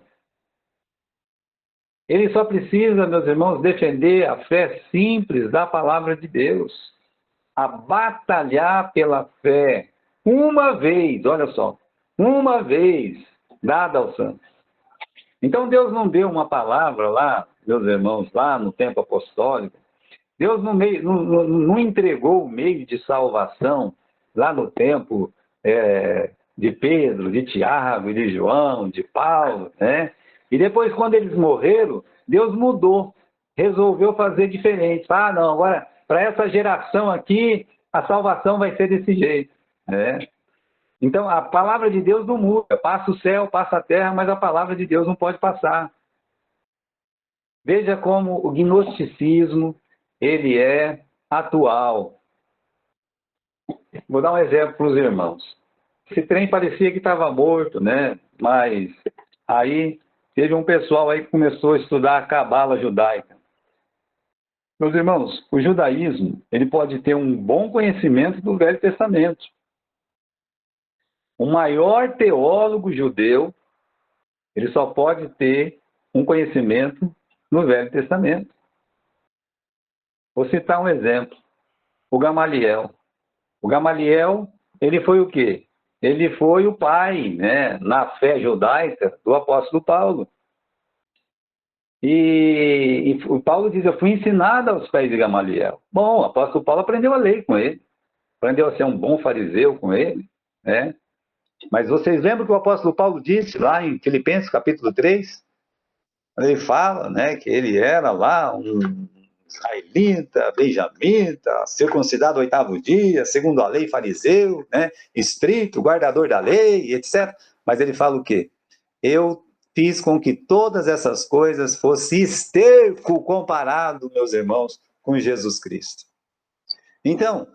S3: Ele só precisa, meus irmãos, defender a fé simples da palavra de Deus. A batalhar pela fé. Uma vez, olha só, uma vez dada aos santos. Então Deus não deu uma palavra lá, meus irmãos, lá no tempo apostólico. Deus não entregou o meio de salvação lá no tempo de Pedro, de Tiago, de João, de Paulo, né? E depois, quando eles morreram, Deus mudou, resolveu fazer diferente. Ah, não, agora, para essa geração aqui, a salvação vai ser desse jeito, né? Então, a palavra de Deus não muda. Passa o céu, passa a terra, mas a palavra de Deus não pode passar. Veja como o gnosticismo, ele é atual. Vou dar um exemplo para os irmãos. Esse trem parecia que estava morto, né? Mas aí teve um pessoal aí que começou a estudar a cabala judaica. Meus irmãos, o judaísmo, ele pode ter um bom conhecimento do Velho Testamento. O maior teólogo judeu, ele só pode ter um conhecimento no Velho Testamento. Vou citar um exemplo. O Gamaliel. O Gamaliel, ele foi o quê? Ele foi o pai, né, na fé judaica do apóstolo Paulo. E o Paulo diz, eu fui ensinado aos pés de Gamaliel. Bom, o apóstolo Paulo aprendeu a lei com ele. Aprendeu a ser um bom fariseu com ele, né? Mas vocês lembram que o apóstolo Paulo disse lá em Filipenses capítulo 3?
S1: Ele fala, né, que ele era lá um israelita, benjamita, circuncidado ao 8º dia, segundo a lei, fariseu, né, estrito, guardador da lei, etc. Mas ele fala o quê? Eu fiz com que todas essas coisas fossem esterco comparado, meus irmãos, com Jesus Cristo. Então,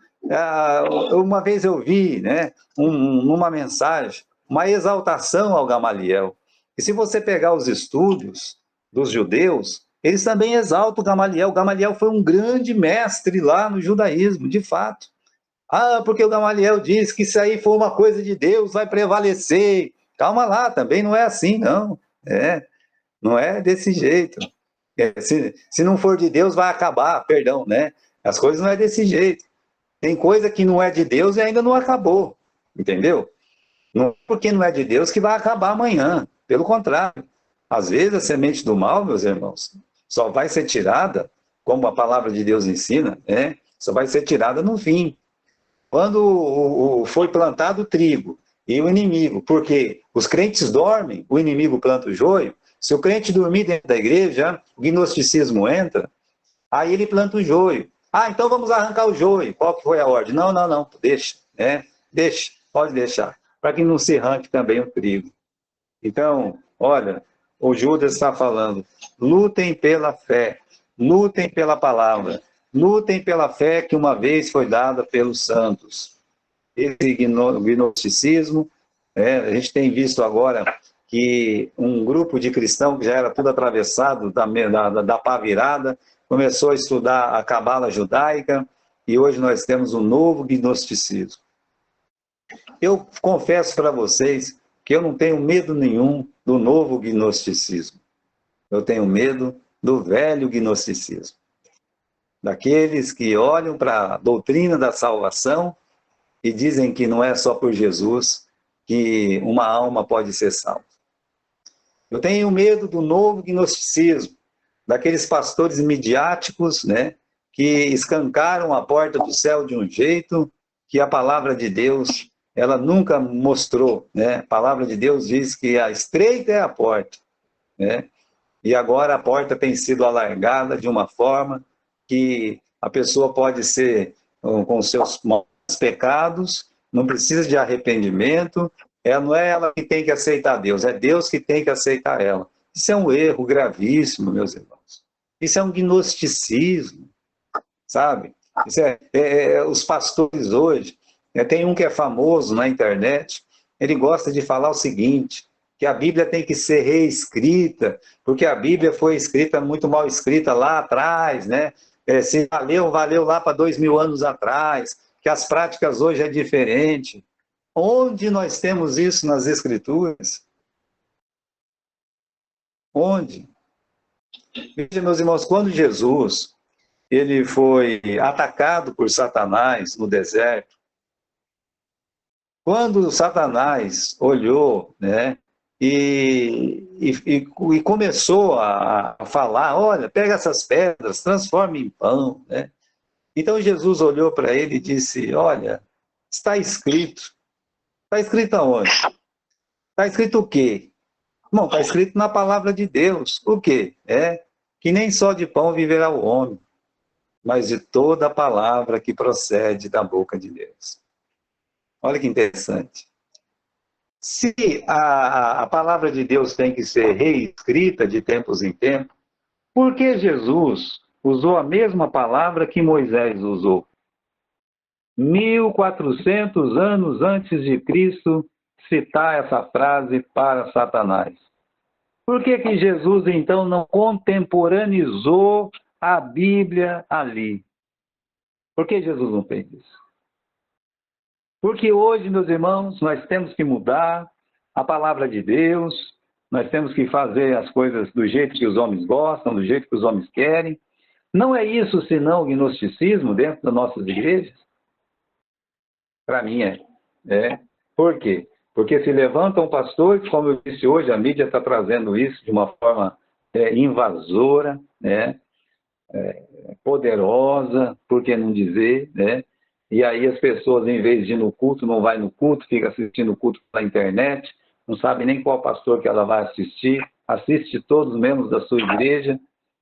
S1: uma vez eu vi, né, numa mensagem, uma exaltação ao Gamaliel. E se você pegar os estudos dos judeus, eles também exaltam o Gamaliel. O Gamaliel foi um grande mestre lá no judaísmo, de fato. Ah, porque o Gamaliel diz que isso aí foi uma coisa de Deus, vai prevalecer. Calma lá, também não é assim, não. Não é desse jeito. Se não for de Deus, vai acabar, perdão, né? As coisas não é desse jeito. Tem coisa que não é de Deus e ainda não acabou, entendeu? Não é porque não é de Deus que vai acabar amanhã. Pelo contrário, às vezes a semente do mal, meus irmãos, só vai ser tirada, como a palavra de Deus ensina, né? Só vai ser tirada no fim. Quando foi plantado o trigo e o inimigo, porque os crentes dormem, o inimigo planta o joio. Se o crente dormir dentro da igreja, o gnosticismo entra, aí ele planta o joio. Ah, então vamos arrancar o joio. Qual que foi a ordem? Não, deixa, né? Deixa, pode deixar, para que não se arranque também o trigo. Então, olha, o Judas está falando, lutem pela fé, lutem pela palavra, lutem pela fé que uma vez foi dada pelos santos. Esse gnosticismo, a gente tem visto agora que um grupo de cristãos que já era tudo atravessado da pá virada, começou a estudar a cabala judaica, e hoje nós temos um novo gnosticismo. Eu confesso para vocês que eu não tenho medo nenhum do novo gnosticismo. Eu tenho medo do velho gnosticismo. Daqueles que olham para a doutrina da salvação e dizem que não é só por Jesus que uma alma pode ser salva. Eu tenho medo do novo gnosticismo, daqueles pastores midiáticos, né, que escancaram a porta do céu de um jeito que a palavra de Deus, ela nunca mostrou, né? A palavra de Deus diz que a estreita é a porta, né? E agora a porta tem sido alargada de uma forma que a pessoa pode ser com seus pecados, não precisa de arrependimento, não é ela que tem que aceitar Deus, é Deus que tem que aceitar ela. Isso é um erro gravíssimo, meus irmãos. Isso é um gnosticismo, sabe? Isso os pastores hoje, tem um que é famoso na internet, ele gosta de falar o seguinte, que a Bíblia tem que ser reescrita, porque a Bíblia foi escrita, muito mal escrita lá atrás, né? Se valeu lá para 2000 anos atrás, que as práticas hoje é diferente. Onde nós temos isso nas Escrituras? Onde? Veja, meus irmãos, quando Jesus ele foi atacado por Satanás no deserto, quando Satanás olhou, né, e começou a falar, olha, pega essas pedras, transforma em pão, né? Então Jesus olhou para ele e disse, olha, está escrito. Está escrito aonde? Está escrito o quê? Bom, está escrito na palavra de Deus. O quê? Que nem só de pão viverá o homem, mas de toda a palavra que procede da boca de Deus. Olha que interessante. Se a palavra de Deus tem que ser reescrita de tempos em tempos, por que Jesus usou a mesma palavra que Moisés usou? 1400 anos antes de Cristo citar essa frase para Satanás. Por que Jesus, então, não contemporaneizou a Bíblia ali? Por que Jesus não fez isso? Porque hoje, meus irmãos, nós temos que mudar a palavra de Deus, nós temos que fazer as coisas do jeito que os homens gostam, do jeito que os homens querem. Não é isso senão o gnosticismo dentro das nossas igrejas? Para mim é. Por quê? Porque se levantam pastores, como eu disse hoje, a mídia está trazendo isso de uma forma invasora, né? Poderosa, por que não dizer, né? E aí as pessoas, em vez de ir no culto, não vai no culto, fica assistindo o culto pela internet, não sabe nem qual pastor que ela vai assistir,
S3: assiste todos os membros da sua igreja,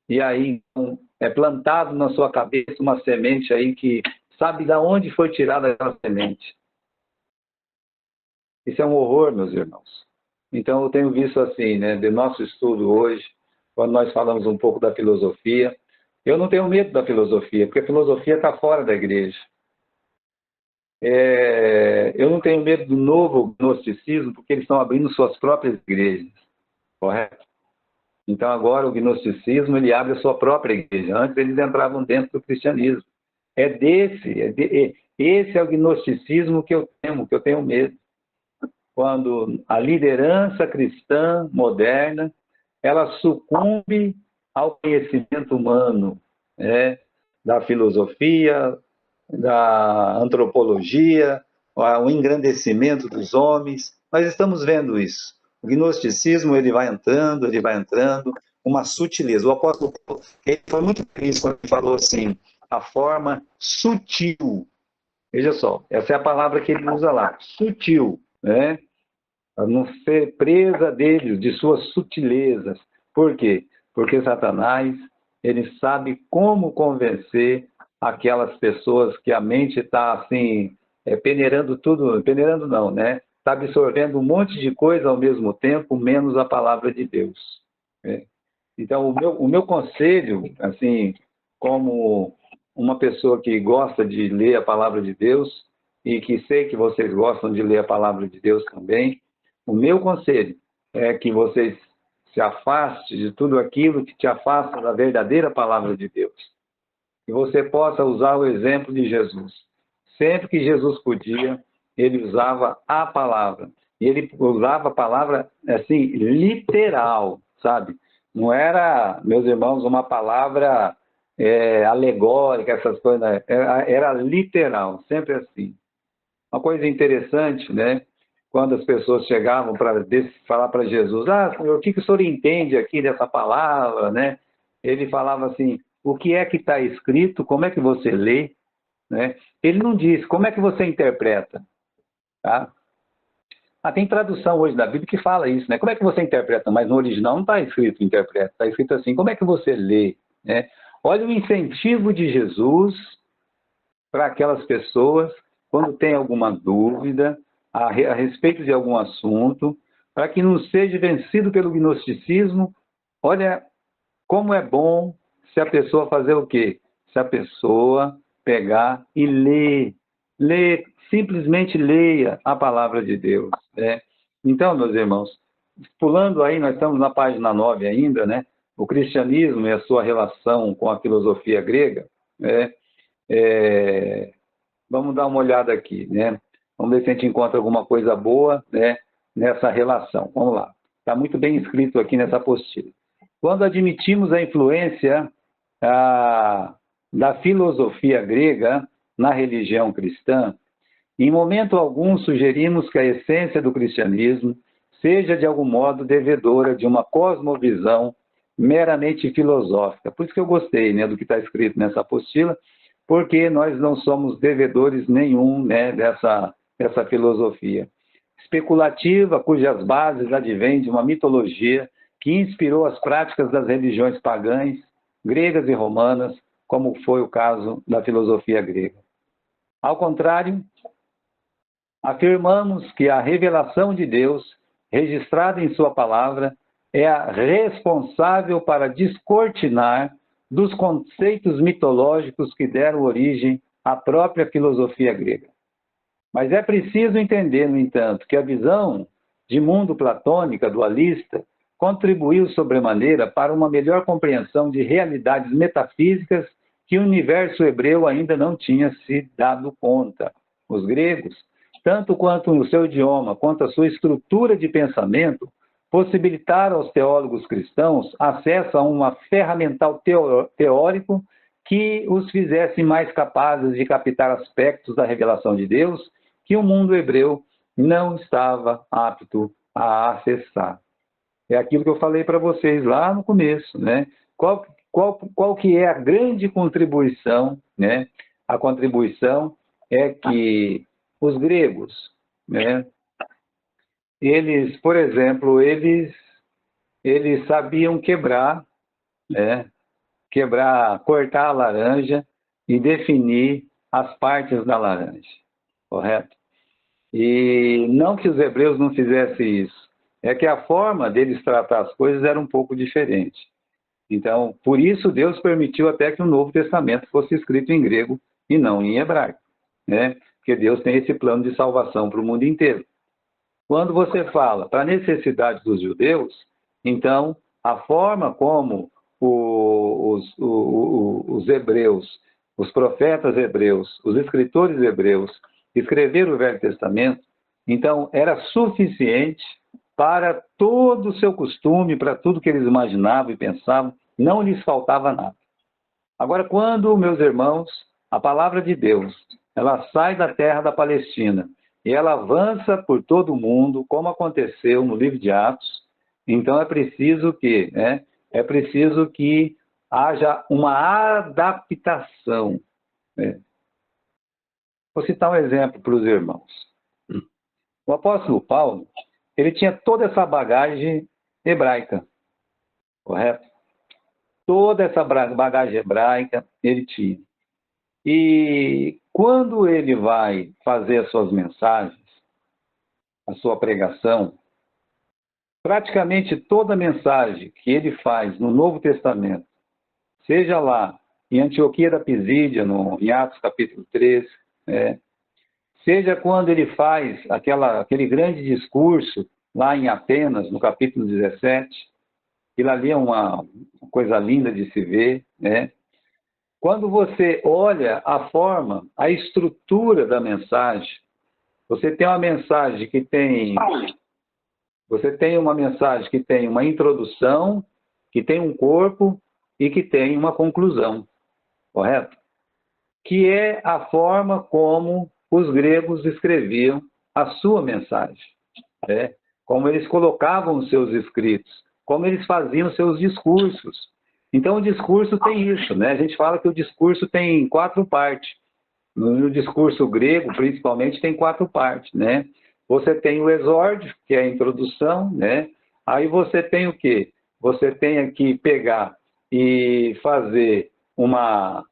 S3: e aí então, é plantado na sua cabeça uma semente aí que sabe de onde foi tirada aquela semente. Isso é um horror, meus irmãos. Então, eu tenho visto assim, né, de nosso estudo hoje, quando nós falamos um pouco da filosofia, eu não tenho medo da filosofia, porque a filosofia está fora da igreja. Eu não tenho medo do novo gnosticismo, porque eles estão abrindo suas próprias igrejas, correto? Então, agora o gnosticismo, ele abre a sua própria igreja. Antes, eles entravam dentro do cristianismo. Esse é o gnosticismo que eu temo, que eu tenho medo. Quando a liderança cristã moderna, ela sucumbe ao conhecimento humano, né? Da filosofia, da antropologia, o engrandecimento dos homens. Nós estamos vendo isso. O gnosticismo, ele vai entrando, uma sutileza. O apóstolo Paulo, ele foi muito feliz quando ele falou assim, a forma sutil. Veja só, essa é a palavra que ele usa lá, sutil, né? A não ser presa deles, de suas sutilezas. Por quê? Porque Satanás, ele sabe como convencer aquelas pessoas que a mente está assim, peneirando tudo, peneirando não, né? Está absorvendo um monte de coisa ao mesmo tempo, menos a palavra de Deus. Né? Então, o meu conselho, assim, como uma pessoa que gosta de ler a palavra de Deus, e que sei que vocês gostam de ler a palavra de Deus também, o meu conselho é que vocês se afastem de tudo aquilo que te afasta da verdadeira palavra de Deus. Que você possa usar o exemplo de Jesus. Sempre que Jesus podia, ele usava a palavra. E ele usava a palavra, assim, literal, sabe? Não era, meus irmãos, uma palavra alegórica, essas coisas. Era literal, sempre assim. Uma coisa interessante, né? Quando as pessoas chegavam para falar para Jesus, Senhor, o que o senhor entende aqui dessa palavra, né? Ele falava assim, o que é que está escrito, como é que você lê, né? Ele não disse, como é que você interpreta, tá? Tem tradução hoje da Bíblia que fala isso, né? Como é que você interpreta? Mas no original não está escrito interpreta, está escrito assim, como é que você lê, né? Olha o incentivo de Jesus para aquelas pessoas, quando tem alguma dúvida a respeito de algum assunto, para que não seja vencido pelo gnosticismo. Olha como é bom se a pessoa fazer o quê? Se a pessoa pegar e ler, simplesmente leia a palavra de Deus, né? Então, meus irmãos, pulando aí, nós estamos na página 9 ainda, né? O cristianismo e a sua relação com a filosofia grega, né? Vamos dar uma olhada aqui, né? Vamos ver se a gente encontra alguma coisa boa, né, nessa relação. Vamos lá. Está muito bem escrito aqui nessa apostila. Quando admitimos a influência da filosofia grega na religião cristã, em momento algum sugerimos que a essência do cristianismo seja, de algum modo, devedora de uma cosmovisão meramente filosófica. Por isso que eu gostei, né, do que está escrito nessa apostila, porque nós não somos devedores nenhum, né, dessa filosofia especulativa, cujas bases advêm de uma mitologia que inspirou as práticas das religiões pagãs, gregas e romanas, como foi o caso da filosofia grega. Ao contrário, afirmamos que a revelação de Deus, registrada em sua palavra, é a responsável para descortinar dos conceitos mitológicos que deram origem à própria filosofia grega. Mas é preciso entender, no entanto, que a visão de mundo platônica dualista contribuiu sobremaneira para uma melhor compreensão de realidades metafísicas que o universo hebreu ainda não tinha se dado conta. Os gregos, tanto quanto no seu idioma, quanto a sua estrutura de pensamento, possibilitaram aos teólogos cristãos acesso a um ferramental teórico que os fizesse mais capazes de captar aspectos da revelação de Deus que o mundo hebreu não estava apto a acessar. É aquilo que eu falei para vocês lá no começo, né? Qual que é a grande contribuição, né? A contribuição é que os gregos, né? Eles, por exemplo, eles eles sabiam quebrar, né? Cortar a laranja e definir as partes da laranja, correto? E não que os hebreus não fizessem isso, é que a forma deles tratar as coisas era um pouco diferente. Então, por isso Deus permitiu até que o Novo Testamento fosse escrito em grego e não em hebraico, né? Porque Deus tem esse plano de salvação para o mundo inteiro. Quando você fala para a necessidade dos judeus, então a forma como os hebreus, os profetas hebreus, os escritores hebreus escreveram o Velho Testamento, então era suficiente para todo o seu costume, para tudo que eles imaginavam e pensavam, não lhes faltava nada. Agora, quando, meus irmãos, a palavra de Deus, ela sai da terra da Palestina e ela avança por todo o mundo, como aconteceu no livro de Atos, então é preciso que, né, haja uma adaptação. Né? Vou citar um exemplo para os irmãos. O apóstolo Paulo, ele tinha toda essa bagagem hebraica, correto? Toda essa bagagem hebraica ele tinha. E quando ele vai fazer as suas mensagens, a sua pregação, praticamente toda mensagem que ele faz no Novo Testamento, seja lá em Antioquia da Pisídia, em Atos capítulo 13, seja quando ele faz aquele grande discurso lá em Atenas, no capítulo 17, aquilo ali é uma coisa linda de se ver, né? Quando você olha a forma, a estrutura da mensagem, você tem uma mensagem que tem uma introdução, que tem um corpo e que tem uma conclusão, correto? Que é a forma como os gregos escreviam a sua mensagem, né? Como eles colocavam os seus escritos, como eles faziam seus discursos. Então, o discurso tem isso, né? A gente fala que o discurso tem 4 partes. No discurso grego, principalmente, tem 4 partes, né? Você tem o exórdio, que é a introdução, né? Aí você tem o quê? Você tem que pegar e fazer uma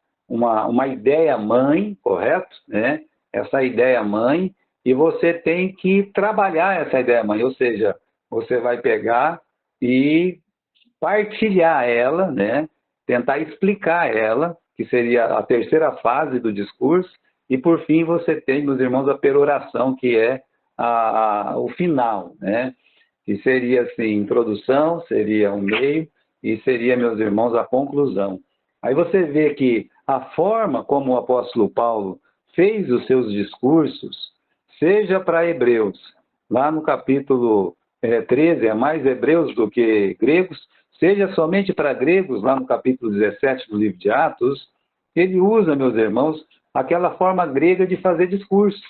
S3: ideia-mãe, correto? Né? Essa ideia-mãe, e você tem que trabalhar essa ideia-mãe, ou seja, você vai pegar e partilhar ela, né? Tentar explicar ela, que seria a terceira fase do discurso, e por fim você tem, meus irmãos, a peroração, que é o final, né? Que seria assim, introdução, seria o meio, e seria, meus irmãos, a conclusão. Aí você vê que a forma como o apóstolo Paulo fez os seus discursos, seja para hebreus, lá no capítulo 13, é mais hebreus do que gregos, seja somente para gregos, lá no capítulo 17 do livro de Atos, ele usa, meus irmãos, aquela forma grega de fazer discurso.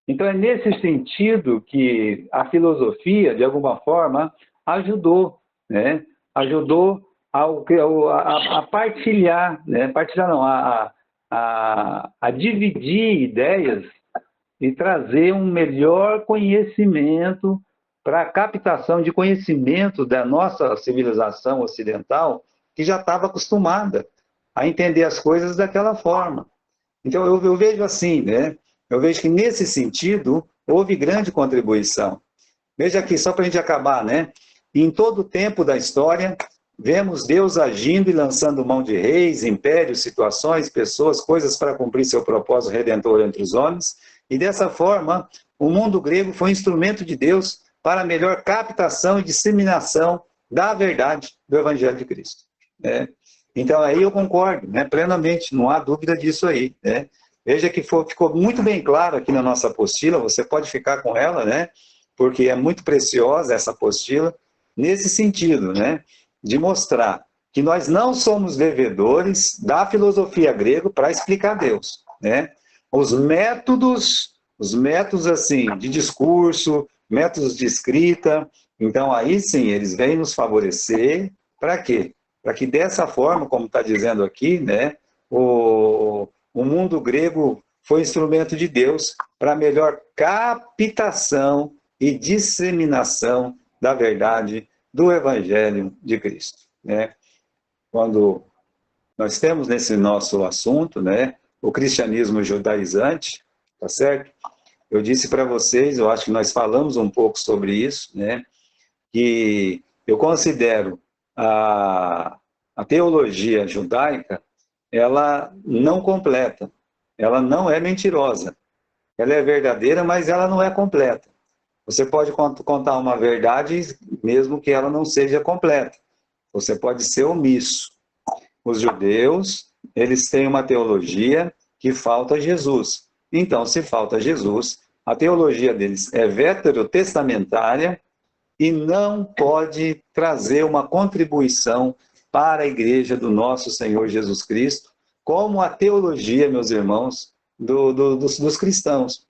S3: Então é nesse sentido que a filosofia, de alguma forma, ajudou, né? Ajudou a partilhar, né? Partilhar não, a dividir ideias e trazer um melhor conhecimento para a captação de conhecimento da nossa civilização ocidental, que já estava acostumada a entender as coisas daquela forma. Então, eu vejo assim, né? Eu vejo que, nesse sentido, houve grande contribuição. Veja aqui, só para a gente acabar, né? Em todo o tempo da história, vemos Deus agindo e lançando mão de reis, impérios, situações, pessoas, coisas para cumprir seu propósito redentor entre os homens. E, dessa forma, o mundo grego foi um instrumento de Deus para a melhor captação e disseminação da verdade do Evangelho de Cristo. Né? Então, aí eu concordo, né, plenamente, não há dúvida disso aí. Né? Veja que ficou muito bem claro aqui na nossa apostila, você pode ficar com ela, né, porque é muito preciosa essa apostila, nesse sentido, né, de mostrar que nós não somos devedores da filosofia grega para explicar Deus. Né? Os métodos assim, de discurso, métodos de escrita, então aí sim, eles vêm nos favorecer, para quê? Para que dessa forma, como está dizendo aqui, né, o mundo grego foi instrumento de Deus para melhor captação e disseminação da verdade
S1: do Evangelho de Cristo, né? Quando nós temos nesse nosso assunto, né, o cristianismo judaizante, tá certo? Eu disse para vocês, eu acho que nós falamos um pouco sobre isso, né, que eu considero a teologia judaica, ela não completa, ela não é mentirosa, ela é verdadeira, mas ela não é completa. Você pode contar uma verdade, mesmo que ela não seja completa. Você pode ser omisso. Os judeus, eles têm uma teologia que falta Jesus. Então, se falta Jesus, a teologia deles é veterotestamentária e não pode trazer uma contribuição para a igreja do nosso Senhor Jesus Cristo, como a teologia, meus irmãos, dos cristãos.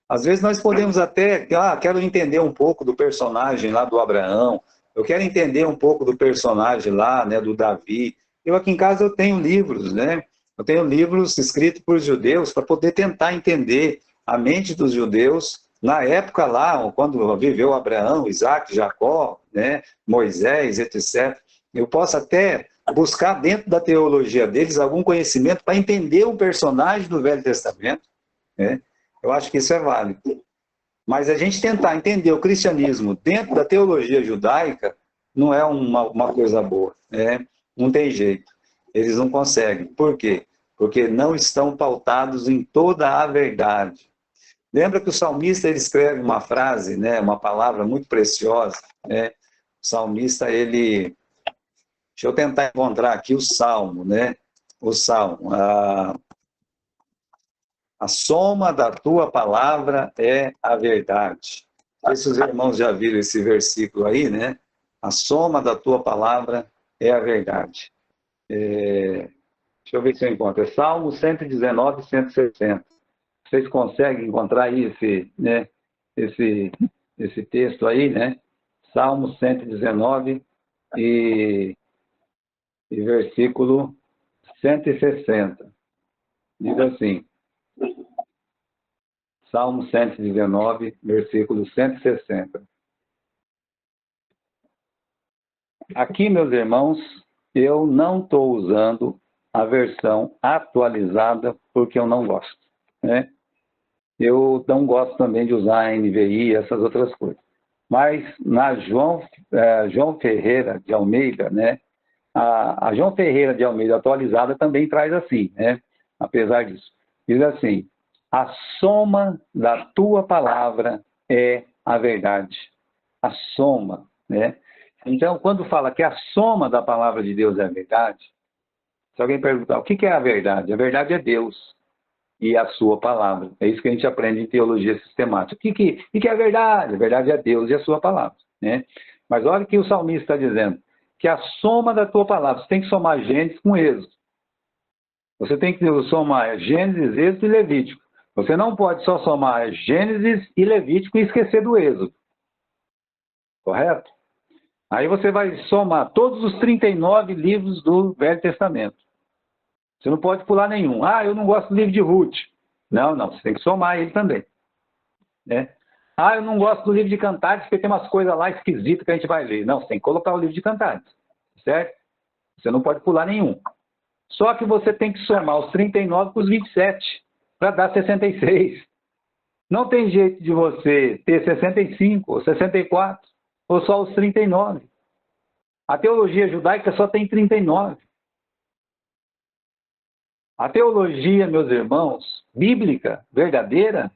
S1: Às vezes nós podemos até, quero entender um pouco do personagem lá do Abraão, eu quero entender um pouco do personagem lá, né, do Davi. Eu aqui em casa eu tenho livros, né? Eu tenho livros escritos por judeus para poder tentar entender a mente dos judeus na época lá, quando viveu Abraão, Isaac, Jacó, né, Moisés, etc. Eu posso até buscar dentro da teologia deles algum conhecimento para entender o personagem do Velho Testamento, né? Eu acho que isso é válido. Mas a gente tentar entender o cristianismo dentro da teologia judaica não é uma coisa boa, né? Não tem jeito. Eles não conseguem. Por quê? Porque não estão pautados em toda a verdade. Lembra que o salmista ele escreve uma frase, né? Uma palavra muito preciosa, né? O salmista, ele... Deixa eu tentar encontrar aqui o salmo, né? O salmo... A soma da tua palavra é a verdade. Não sei se os irmãos já viram esse versículo aí, né? A soma da tua palavra é a verdade. Deixa eu ver se eu encontro. É Salmo 119, 160. Vocês conseguem encontrar aí esse texto aí, né? Salmo 119 e versículo 160. Diz assim... Salmo 119, versículo 160. Aqui, meus irmãos, eu não estou usando a versão atualizada porque eu não gosto, né? Eu não gosto também de usar a NVI e essas outras coisas. Mas na João Ferreira de Almeida, né? A João Ferreira de Almeida atualizada também traz assim, né? Apesar disso. Diz assim: a soma da tua palavra é a verdade. A soma, né? Então, quando fala que a soma da palavra de Deus é a verdade, se alguém perguntar o que é a verdade é Deus e a sua palavra. É isso que a gente aprende em teologia sistemática. O que é a verdade? A verdade é Deus e a sua palavra, né? Mas olha o que o salmista está dizendo, que a soma da tua palavra, você tem que somar Gênesis com Êxodo. Você tem que somar Gênesis, Êxodo e Levítico. Você não pode só somar Gênesis e Levítico e esquecer do Êxodo. Correto? Aí você vai somar todos os 39 livros do Velho Testamento. Você não pode pular nenhum. Eu não gosto do livro de Ruth. Não, você tem que somar ele também, né? Eu não gosto do livro de Cantares porque tem umas coisas lá esquisitas que a gente vai ler. Não, você tem que colocar o livro de Cantares, certo? Você não pode pular nenhum. Só que você tem que somar os 39 com os 27 para dar 66. Não tem jeito de você ter 65 ou 64 ou só os 39. A teologia judaica só tem 39. A teologia, meus irmãos, bíblica, verdadeira,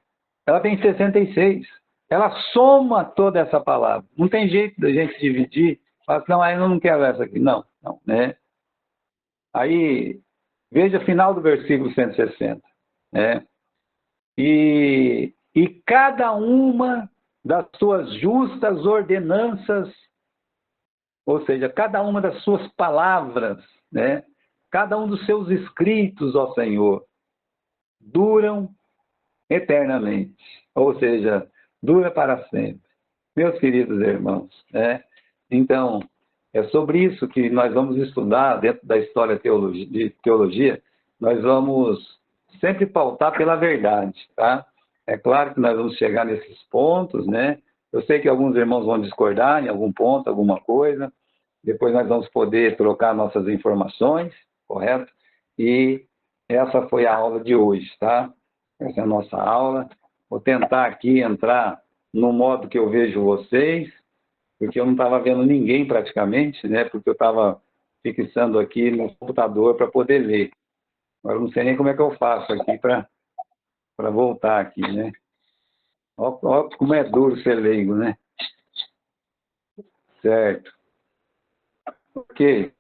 S1: ela tem 66. Ela soma toda essa palavra. Não tem jeito da gente dividir. Fala assim, não, eu não quero essa aqui. Não, né? Aí, veja o final do versículo 160, né? E cada uma das suas justas ordenanças, ou seja, cada uma das suas palavras, né? Cada um dos seus escritos, ó Senhor, duram eternamente, ou seja, dura para sempre. Meus queridos irmãos, né? Então, é sobre isso que nós vamos estudar dentro da história de teologia. Nós vamos sempre pautar pela verdade, tá? É claro que nós vamos chegar nesses pontos, né?
S3: Eu sei que alguns irmãos vão discordar em algum ponto, alguma coisa. Depois nós vamos poder trocar nossas informações, correto? E essa foi a aula de hoje, tá? Essa é a nossa aula. Vou tentar aqui entrar no modo que eu vejo vocês, porque eu não estava vendo ninguém praticamente, né? Porque eu estava fixando aqui no computador para poder ler. Agora eu não sei nem como é que eu faço aqui para voltar aqui, né? Ó como é duro ser leigo, né? Certo. Ok.